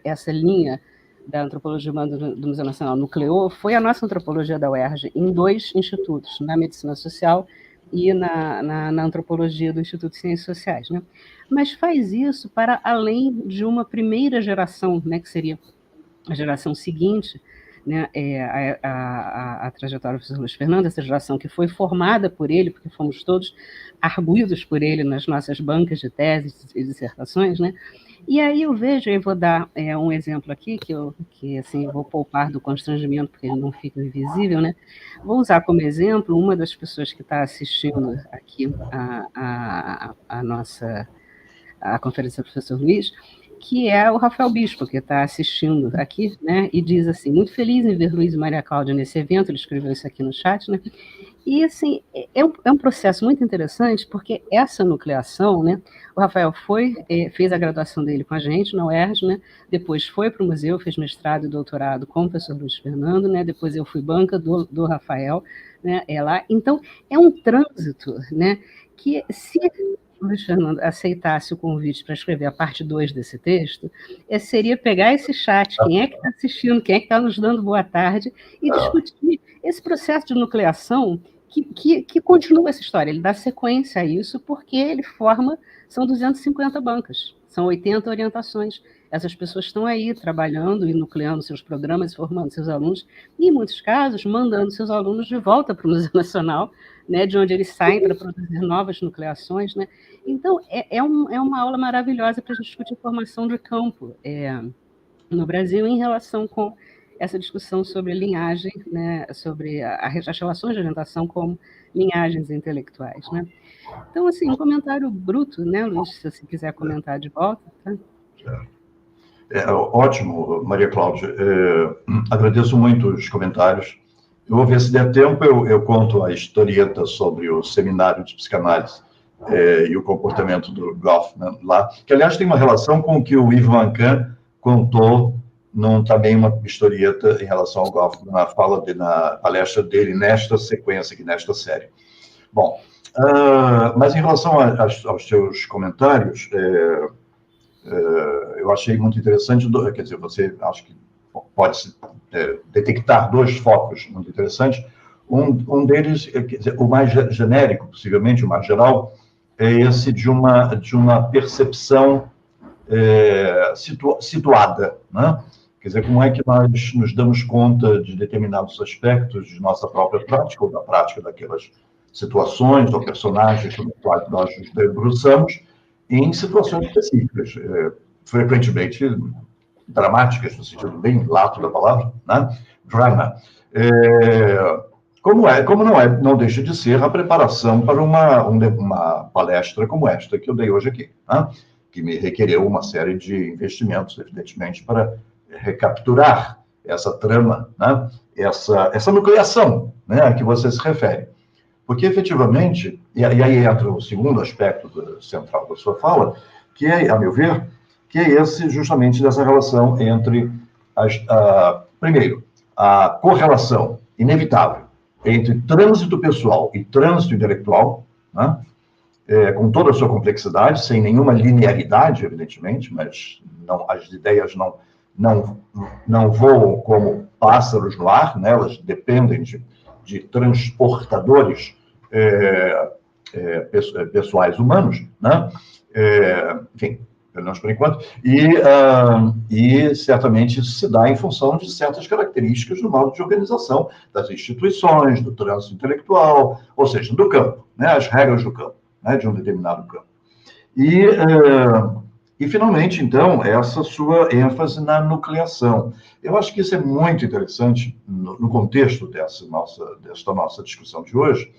essa linha da antropologia humana do Museu Nacional nucleou foi a nossa antropologia da UERJ em dois institutos, na medicina social e na antropologia do Instituto de Ciências Sociais. Né? Mas faz isso para além de uma primeira geração, né, que seria a geração seguinte, né, a trajetória do professor Luiz Fernando, essa geração que foi formada por ele, porque fomos todos arguidos por ele nas nossas bancas de teses e dissertações, né? E aí eu vejo, e vou dar um exemplo aqui, que assim, vou poupar do constrangimento, porque ele não fica invisível, né? Vou usar como exemplo uma das pessoas que está assistindo aqui a nossa a conferência do professor Luiz, que é o Rafael Bispo, que está assistindo aqui, né, e diz assim: muito feliz em ver Luiz e Maria Cláudia nesse evento, ele escreveu isso aqui no chat, né, e assim, é um processo muito interessante, porque essa nucleação, né, o Rafael fez a graduação dele com a gente na UERJ, né, depois foi para o museu, fez mestrado e doutorado com o professor Luiz Fernando, né, depois eu fui banca do Rafael, né, lá, então é um trânsito, né, que se o Luiz Fernando aceitasse o convite para escrever a parte 2 desse texto, seria pegar esse chat, quem é que está assistindo, quem é que está nos dando boa tarde, e discutir esse processo de nucleação que continua essa história. Ele dá sequência a isso porque ele são 250 bancas, são 80 orientações. Essas pessoas estão aí trabalhando e nucleando seus programas, formando seus alunos, e, em muitos casos, mandando seus alunos de volta para o Museu Nacional, né, de onde eles saem para produzir novas nucleações. Né? Então, é uma aula maravilhosa para a gente discutir formação de campo no Brasil em relação com essa discussão sobre linhagem, né, sobre as relações de orientação como linhagens intelectuais. Né? Então, assim, um comentário bruto, né, Luiz, se você quiser comentar de volta. Tá? Ótimo, Maria Cláudia. Agradeço muito os comentários. Eu vou ver se der tempo, eu conto a historieta sobre o Seminário de Psicanálise e o comportamento do Goffman lá, que, aliás, tem uma relação com o que o Yves Van Can contou também uma historieta em relação ao Goffman, na palestra dele, nesta sequência aqui, nesta série. Bom, mas em relação aos seus comentários, eu achei muito interessante, quer dizer, você acho que pode detectar dois focos muito interessantes. Um deles, quer dizer, o mais genérico, possivelmente, o mais geral, é esse de uma percepção situada, né? Quer dizer, como é que nós nos damos conta de determinados aspectos de nossa própria prática, ou da prática daquelas situações ou personagens sobre os quais nós nos debruçamos, em situações específicas, frequentemente dramáticas, no sentido bem lato da palavra, né? Drama. Como não deixa de ser a preparação para uma palestra como esta que eu dei hoje aqui, né? Que me requereu uma série de investimentos, evidentemente, para recapturar essa trama, né? essa nucleação, né, a que você se refere. Porque, efetivamente, e aí entra o segundo aspecto central da sua fala, que é, a meu ver, que é esse justamente dessa relação entre, primeiro, a correlação inevitável entre trânsito pessoal e trânsito intelectual, né? Com toda a sua complexidade, sem nenhuma linearidade, evidentemente, mas as ideias não voam como pássaros no ar, né? Elas dependem de transportadores pessoais humanos, né? Enfim, pelo menos por enquanto, e certamente isso se dá em função de certas características do modo de organização das instituições, do trânsito intelectual, ou seja, do campo, né? As regras do campo, né? De um determinado campo. E, finalmente, então, essa sua ênfase na nucleação. Eu acho que isso é muito interessante no contexto desta nossa discussão de hoje,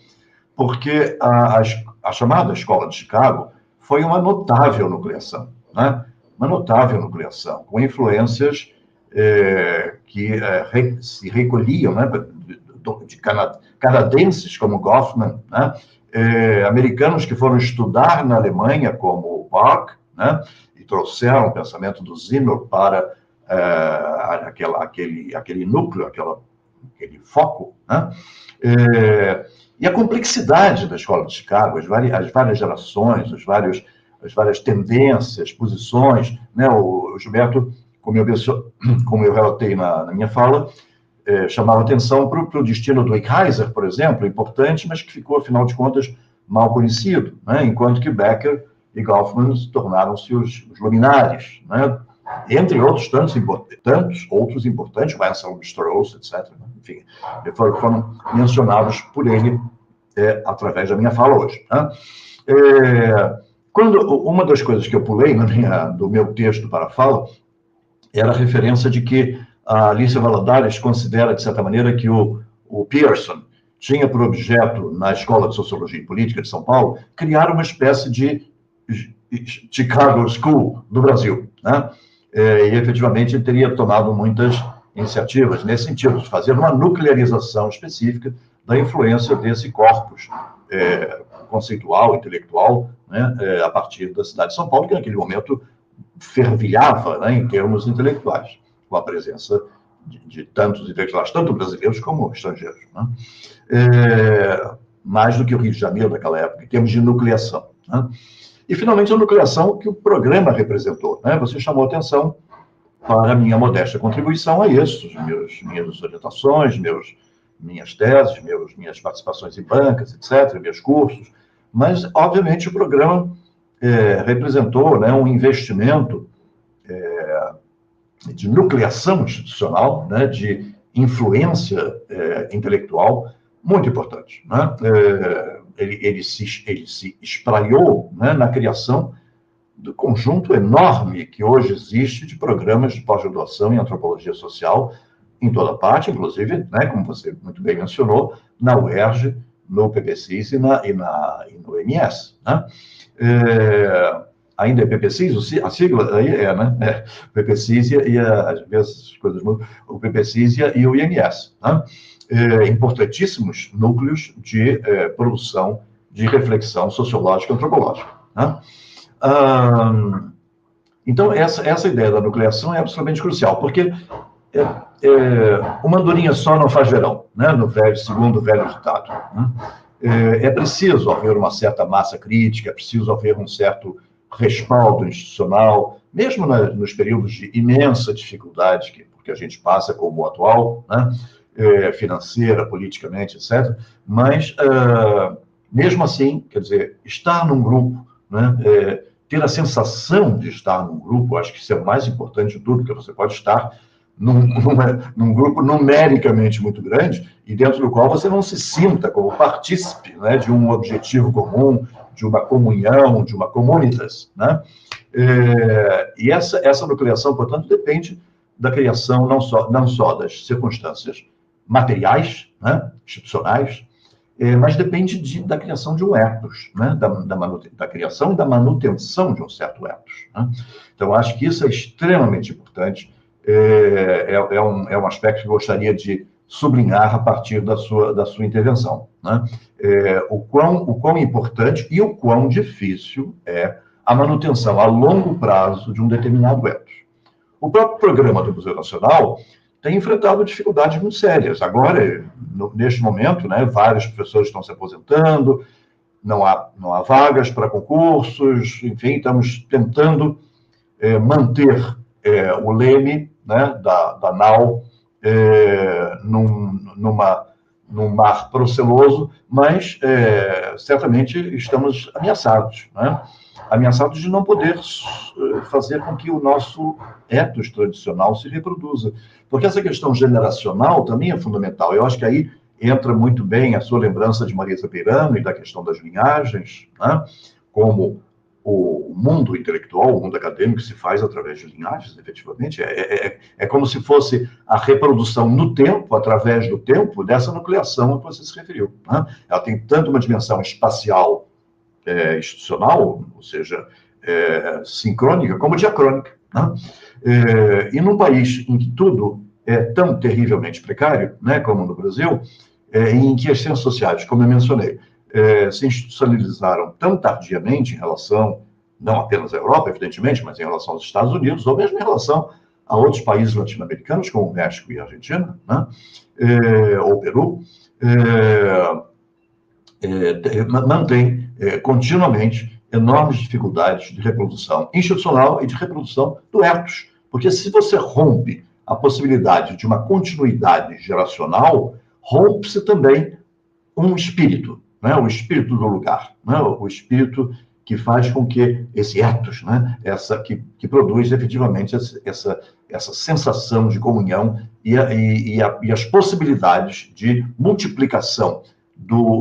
porque a chamada Escola de Chicago foi uma notável nucleação, né? Uma notável nucleação, com influências que se recolhiam, né, de canadenses como Goffman, né? Americanos que foram estudar na Alemanha, como o Bach, né? E trouxeram o pensamento do Zinner para aquele núcleo, aquele foco, né? E a complexidade da Escola de Chicago, as várias gerações, as várias tendências, posições, né? O Gilberto, como eu relatei na minha fala, chamava atenção para o destino do Weyerhaeuser, por exemplo, importante, mas que ficou, afinal de contas, mal conhecido, né? Enquanto que Becker e Goffman tornaram-se os luminares, né? Entre outros tantos outros importantes, Wenzel, Strauss, etc. Enfim, foram mencionados por ele através da minha fala hoje, né? Uma das coisas que eu pulei do meu texto para a fala era a referência de que a Alicia Valadares considera, de certa maneira, que o Pearson tinha por objeto, na Escola de Sociologia e Política de São Paulo, criar uma espécie de Chicago School do Brasil, né? E, efetivamente, ele teria tomado muitas iniciativas nesse sentido, de fazer uma nuclearização específica da influência desse corpus conceitual, intelectual, né, a partir da cidade de São Paulo, que naquele momento fervilhava, né, em termos intelectuais, com a presença de tantos intelectuais, tanto brasileiros como estrangeiros, né? Mais do que o Rio de Janeiro daquela época, em termos de nucleação, né? E, finalmente, a nucleação que o programa representou, né? Você chamou atenção para a minha modesta contribuição a isso, minhas orientações, minhas teses, minhas participações em bancas, etc., meus cursos, mas, obviamente, o programa representou, né, um investimento de nucleação institucional, né, de influência intelectual muito importante, né? Ele se espraiou, né, na criação do conjunto enorme que hoje existe de programas de pós-graduação em antropologia social em toda parte, inclusive, né, como você muito bem mencionou, na UERJ, no PPCIS e no MS, né? Ainda é PPCIS, a sigla aí né? PPCIS e às vezes as coisas mudam, o PPCIS e o IMS, né? Importantíssimos núcleos de produção de reflexão sociológica e antropológica, né? Então, essa ideia da nucleação é absolutamente crucial, porque uma andorinha só não faz verão, né? Segundo o velho ditado, né? É preciso haver uma certa massa crítica, é preciso haver um certo respaldo institucional, mesmo nos períodos de imensa dificuldade que a gente passa, como o atual, né? Financeira, politicamente, etc. Mas, mesmo assim, quer dizer, estar num grupo, né? Ter a sensação de estar num grupo, acho que isso é o mais importante de tudo, porque você pode estar num grupo numericamente muito grande e dentro do qual você não se sinta como partícipe, né, de um objetivo comum, de uma comunhão, de uma comunitas, né? E essa nucleação, portanto, depende da criação não só das circunstâncias materiais, né, institucionais, mas depende da criação de um ethos, né? Da criação e da manutenção de um certo ethos, né? Então, acho que isso é extremamente importante, é um aspecto que eu gostaria de sublinhar a partir da sua intervenção, né? O quão importante e o quão difícil é a manutenção a longo prazo de um determinado ethos. O próprio programa do Museu Nacional tem enfrentado dificuldades muito sérias. Agora, neste momento, né, vários professores estão se aposentando, não há vagas para concursos, enfim, estamos tentando manter o leme, né, da nau num mar proceloso, mas certamente estamos ameaçados, né? Ameaçados de não poder fazer com que o nosso ethos tradicional se reproduza. Porque essa questão generacional também é fundamental. Eu acho que aí entra muito bem a sua lembrança de Marisa Peirano e da questão das linhagens, né? Como o mundo intelectual, o mundo acadêmico se faz através de linhagens, efetivamente. É como se fosse a reprodução no tempo, através do tempo, dessa nucleação a que você se referiu, né? Ela tem tanto uma dimensão espacial, institucional, ou seja, sincrônica, como diacrônica, né? E num país em que tudo é tão terrivelmente precário, né, como no Brasil, em que as ciências sociais, como eu mencionei, se institucionalizaram tão tardiamente em relação, não apenas à Europa, evidentemente, mas em relação aos Estados Unidos, ou mesmo em relação a outros países latino-americanos, como o México e a Argentina, né, ou o Peru, mantém continuamente enormes dificuldades de reprodução institucional e de reprodução do ethos. Porque se você rompe a possibilidade de uma continuidade geracional, rompe-se também um espírito, né? O espírito do lugar, né? O espírito que faz com que esse ethos, né? Que produz efetivamente essa sensação de comunhão e as possibilidades de multiplicação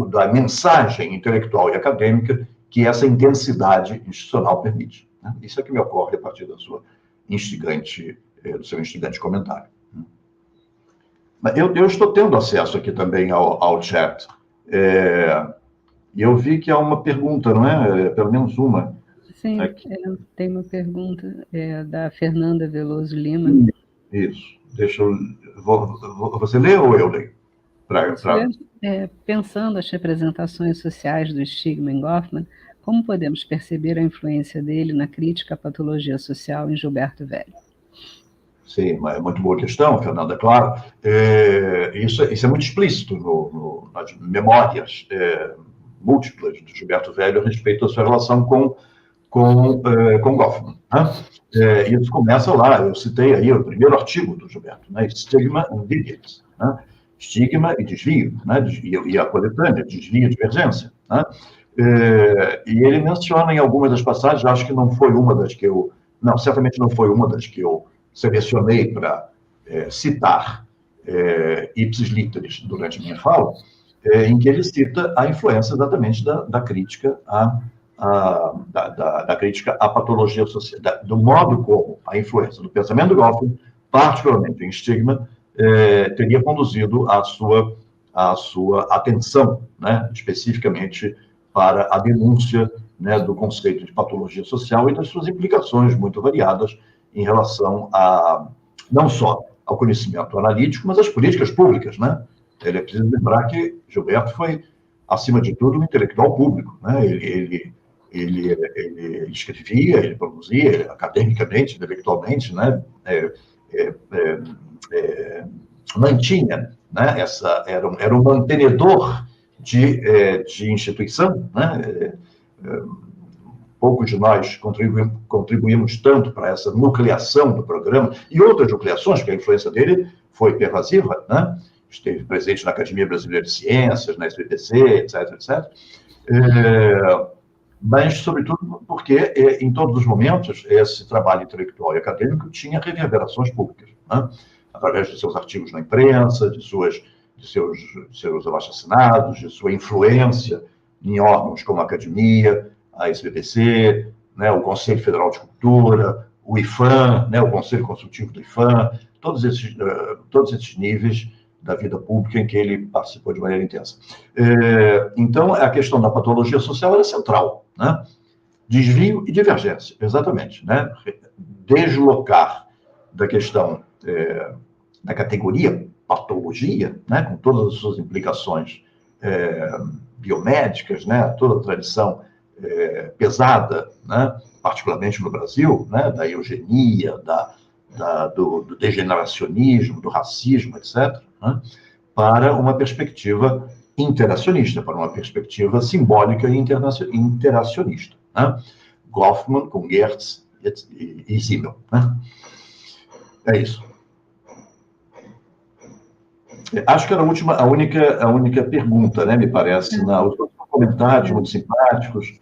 da mensagem intelectual e acadêmica que essa intensidade institucional permite, né? Isso é que me ocorre a partir do seu instigante comentário. Mas eu estou tendo acesso aqui também ao chat. E eu vi que há uma pergunta, não é? Pelo menos uma. Sim, tem uma pergunta da Fernanda Veloso Lima. Isso. Deixa eu... Você lê ou eu leio? Pensando as representações sociais do estigma em Goffman, como podemos perceber a influência dele na crítica à patologia social em Gilberto Velho? Sim, é muito boa questão, Fernanda, claro. Isso é muito explícito nas memórias múltiplas do Gilberto Velho a respeito da sua relação com Goffman. Né? Isso começa lá, eu citei aí o primeiro artigo do Gilberto, né? Estigma and Deviance, né? Estigma e desvio, né? E a coletânea, desvio e divergência. Né? E ele menciona em algumas das passagens, acho que não foi uma das que eu... Não, certamente não foi uma das que eu selecionei para citar ipsis literis durante a minha fala, em que ele cita a influência exatamente da crítica da crítica à patologia social, do modo como a influência do pensamento do Goffman, particularmente em estigma, teria conduzido a sua atenção, né, especificamente para a denúncia, né, do conceito de patologia social e das suas implicações muito variadas em relação não só ao conhecimento analítico, mas às políticas públicas, né? Ele é preciso lembrar que Gilberto foi, acima de tudo, um intelectual público, né? Ele escrevia, ele produzia academicamente, intelectualmente, né? Mantinha, né? Era um mantenedor de instituição, né? Poucos de nós contribuímos tanto para essa nucleação do programa e outras nucleações, que a influência dele foi pervasiva, né? Esteve presente na Academia Brasileira de Ciências, na SBPC, etc., etc. Mas, sobretudo, porque em todos os momentos esse trabalho intelectual e acadêmico tinha reverberações públicas, né? Através de seus artigos na imprensa, de seus abaixo-assinados, de sua influência em órgãos como a Academia, a SBPC, né, o Conselho Federal de Cultura, o IFAM, né, o Conselho Consultivo do IFAM, todos esses níveis da vida pública em que ele participou de maneira intensa. Então, a questão da patologia social é central, né? Desvio e divergência, exatamente, né? Deslocar da questão da categoria patologia, né, com todas as suas implicações biomédicas, né, toda a tradição pesada, né, particularmente no Brasil, né, da eugenia, do degeneracionismo, do racismo, etc., né, para uma perspectiva interacionista, para uma perspectiva simbólica e interacionista. Né? Goffman com Gertz e Simmel. Né? É isso. Acho que era a única pergunta, né, me parece. Os comentários muito simpáticos.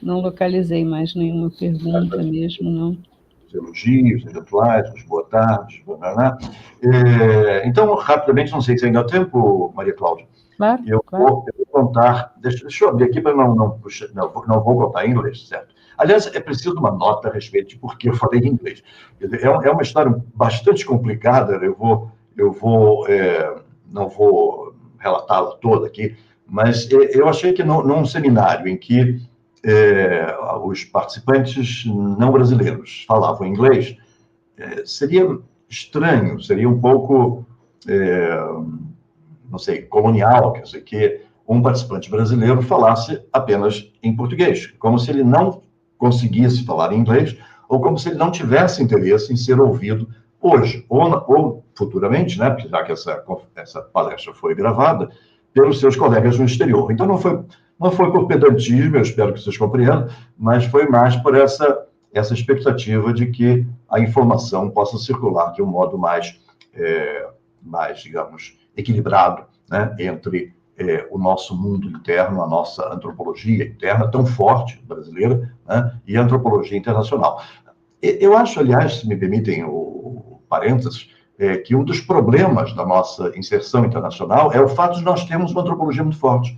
Não localizei mais nenhuma pergunta mesmo, não. Os elogios eventuais, os boa tarde, então, rapidamente, não sei se ainda há tempo, Maria Cláudia. Claro, eu vou contar, deixa eu abrir aqui para não vou contar em inglês, certo? Aliás, é preciso uma nota a respeito de por que eu falei em inglês. É uma história bastante complicada, não vou relatá-la toda aqui, mas eu achei que num seminário em que os participantes não brasileiros falavam inglês, seria estranho, seria um pouco, não sei, colonial, quer dizer, que um participante brasileiro falasse apenas em português, como se ele não conseguisse falar em inglês, ou como se ele não tivesse interesse em ser ouvido hoje, ou futuramente, né, porque já que essa palestra foi gravada, pelos seus colegas no exterior. Então, não foi por pedantismo, eu espero que vocês compreendam, mas foi mais por essa expectativa de que a informação possa circular de um modo mais digamos, equilibrado, né, entre o nosso mundo interno, a nossa antropologia interna, tão forte, brasileira, né, e a antropologia internacional. Eu acho, aliás, se me permitem o parênteses, que um dos problemas da nossa inserção internacional é o fato de nós termos uma antropologia muito forte.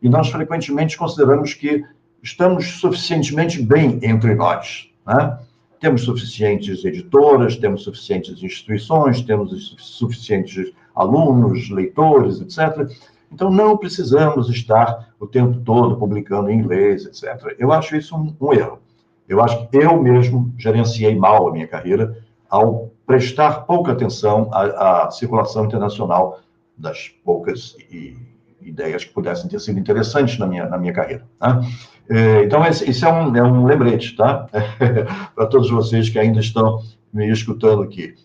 E nós, frequentemente, consideramos que estamos suficientemente bem entre nós, né? Temos suficientes editoras, temos suficientes instituições, temos suficientes alunos, leitores, etc. Então, não precisamos estar o tempo todo publicando em inglês, etc. Eu acho isso um erro. Eu acho que eu mesmo gerenciei mal a minha carreira ao prestar pouca atenção à circulação internacional das poucas ideias que pudessem ter sido interessantes na minha carreira. Tá? Então, esse é um lembrete, tá? Para todos vocês que ainda estão me escutando aqui.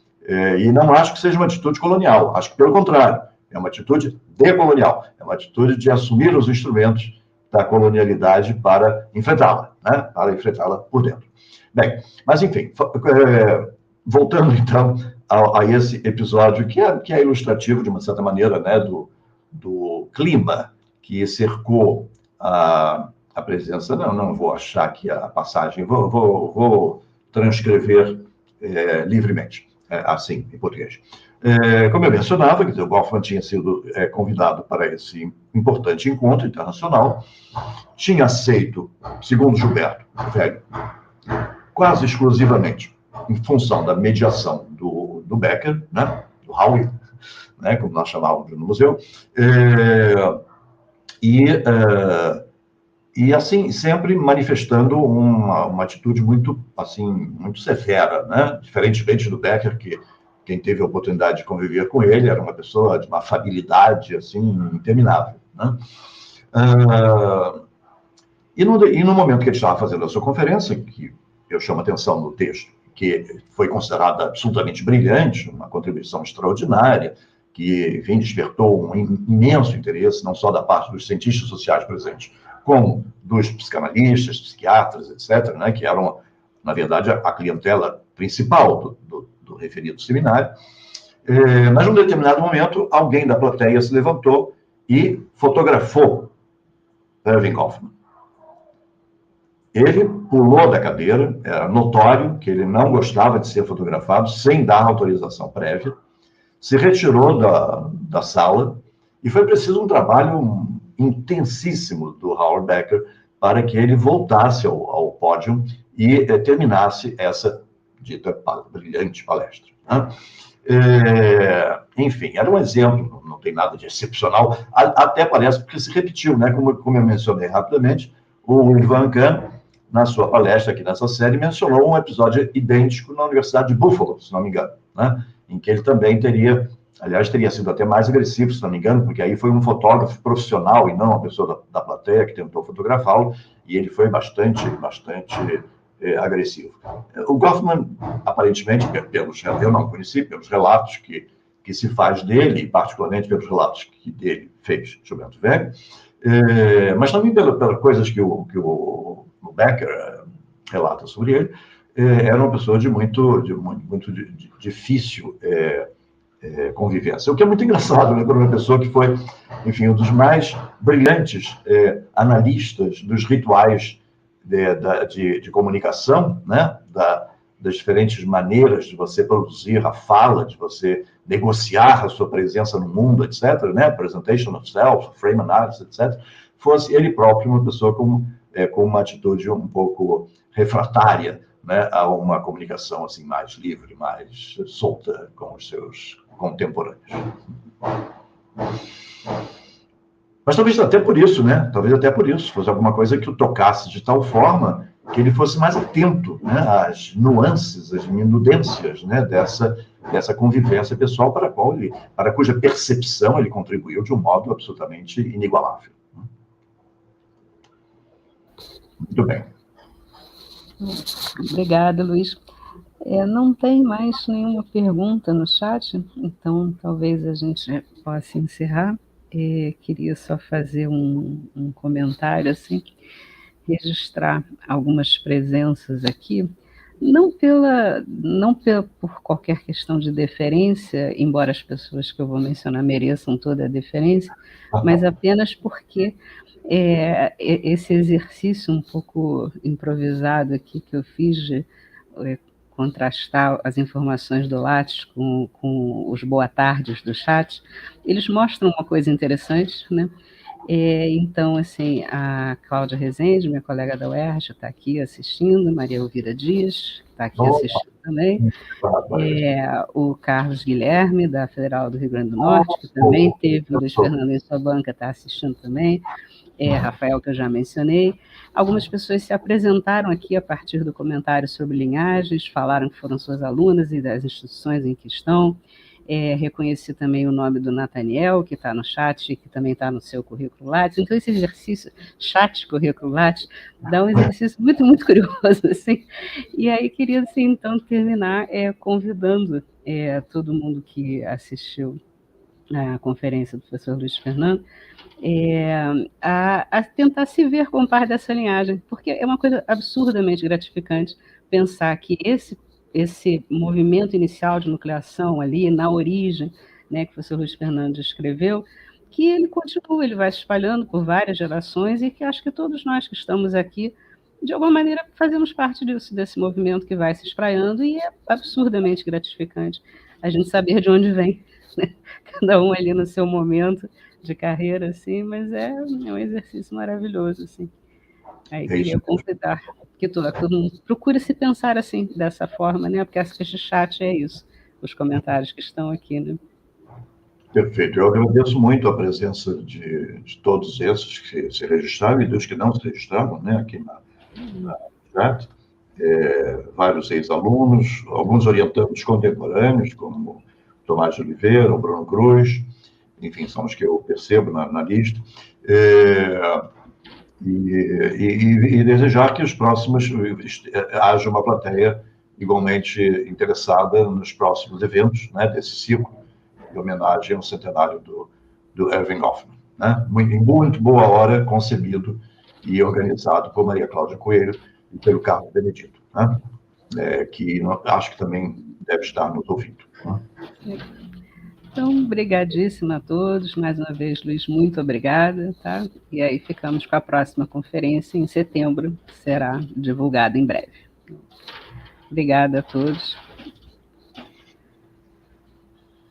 E não acho que seja uma atitude colonial, acho que, pelo contrário, é uma atitude decolonial, é uma atitude de assumir os instrumentos da colonialidade para enfrentá-la, né? Para enfrentá-la por dentro. Bem, mas, enfim, voltando, então, a esse episódio, que é ilustrativo, de uma certa maneira, né, do clima que cercou a presença. Não vou achar aqui a passagem, vou transcrever livremente, assim, em português. Como eu mencionava, o Goffman tinha sido convidado para esse importante encontro internacional, tinha aceito, segundo Gilberto Velho, quase exclusivamente em função da mediação do Becker, né, do Howie, né, como nós chamávamos no museu, e assim, sempre manifestando uma atitude muito, assim, muito severa, né? Diferentemente do Becker, que quem teve a oportunidade de conviver com ele era uma pessoa de uma afabilidade, assim, interminável, né? E no momento que ele estava fazendo a sua conferência, que eu chamo a atenção no texto, que foi considerada absolutamente brilhante, uma contribuição extraordinária, que, enfim, despertou um imenso interesse, não só da parte dos cientistas sociais presentes, como dos psicanalistas, psiquiatras, etc., né, que eram, na verdade, a clientela principal do referido seminário. Mas, num determinado momento, alguém da plateia se levantou e fotografou Erving Goffman. Ele pulou da cadeira, era notório que ele não gostava de ser fotografado sem dar autorização prévia, se retirou da sala e foi preciso um trabalho intensíssimo do Howard Becker para que ele voltasse ao pódio e terminasse essa dita brilhante palestra. Né? Enfim, era um exemplo, não tem nada de excepcional, até parece porque se repetiu, né? Como eu mencionei rapidamente, o Ivan Kahn, na sua palestra aqui nessa série, mencionou um episódio idêntico na Universidade de Buffalo, se não me engano, né? Em que ele também teria sido até mais agressivo, se não me engano, porque aí foi um fotógrafo profissional e não uma pessoa da plateia que tentou fotografá-lo, e ele foi bastante agressivo. O Goffman, aparentemente, eu não conheci, pelos relatos que se faz dele, e particularmente pelos relatos que dele fez Gilberto Velho, mas também pelas coisas que o Becker relata sobre ele, era uma pessoa de muito difícil convivência. O que é muito engraçado, né, para uma pessoa que foi, enfim, um dos mais brilhantes analistas dos rituais de comunicação, né, das diferentes maneiras de você produzir a fala, de você negociar a sua presença no mundo, etc., né, presentation of self, frame analysis, etc., fosse ele próprio uma pessoa com uma atitude um pouco refratária, né, a uma comunicação assim mais livre, mais solta com os seus contemporâneos. Mas talvez até por isso, né? Talvez até por isso, fosse alguma coisa que o tocasse de tal forma que ele fosse mais atento, né, às nuances, às minudências, né, dessa convivência pessoal para cuja percepção ele contribuiu de um modo absolutamente inigualável. Muito bem. Obrigada, Luiz. Não tem mais nenhuma pergunta no chat, então talvez a gente possa encerrar. Queria só fazer um comentário, assim, registrar algumas presenças aqui, não por qualquer questão de deferência, embora as pessoas que eu vou mencionar mereçam toda a deferência, mas apenas porque esse exercício um pouco improvisado aqui que eu fiz de contrastar as informações do Lattes com os boa tardes do chat, eles mostram uma coisa interessante, né? Então, assim, a Cláudia Rezende, minha colega da UERJ, está aqui assistindo, Maria Elvira Dias, está aqui assistindo também, o Carlos Guilherme, da Federal do Rio Grande do Norte, que também teve o Luiz Fernando em sua banca, está assistindo também, Rafael, que eu já mencionei. Algumas pessoas se apresentaram aqui a partir do comentário sobre linhagens, falaram que foram suas alunas e das instituições em que estão. Reconheci também o nome do Nathaniel, que está no chat, que também está no seu currículo Lattes. Então, esse exercício, chat currículo Lattes, dá um exercício muito, muito curioso, assim. E aí, queria, assim, então, terminar convidando todo mundo que assistiu à conferência do professor Luiz Fernando a tentar se ver como parte dessa linhagem, porque é uma coisa absurdamente gratificante pensar que esse movimento inicial de nucleação ali, na origem, né, que o professor Luiz Fernando descreveu, que ele continua, ele vai se espalhando por várias gerações e que acho que todos nós que estamos aqui, de alguma maneira, fazemos parte desse movimento que vai se espraiando e é absurdamente gratificante a gente saber de onde vem, né? Cada um ali no seu momento de carreira, assim, mas é um exercício maravilhoso, assim. Aí queria convidar que todo mundo procure se pensar assim, dessa forma, né? Porque esse chat é isso, os comentários que estão aqui, né? Perfeito. Eu agradeço muito a presença de todos esses que se registraram e dos que não se registraram, né, aqui na chat. Vários ex-alunos, alguns orientandos contemporâneos, como Tomás de Oliveira, o Bruno Cruz, enfim, são os que eu percebo na lista. E desejar que os próximos haja uma plateia igualmente interessada nos próximos eventos, né, desse ciclo, de homenagem ao centenário do Erving Goffman, né? Em muito boa hora, concebido e organizado por Maria Cláudia Coelho e pelo Carlos Benedito, né? Que acho que também deve estar nos ouvindo. Né? Então, brigadíssima a todos. Mais uma vez, Luiz, muito obrigada. Tá? E aí ficamos com a próxima conferência em setembro, que será divulgada em breve. Obrigada a todos.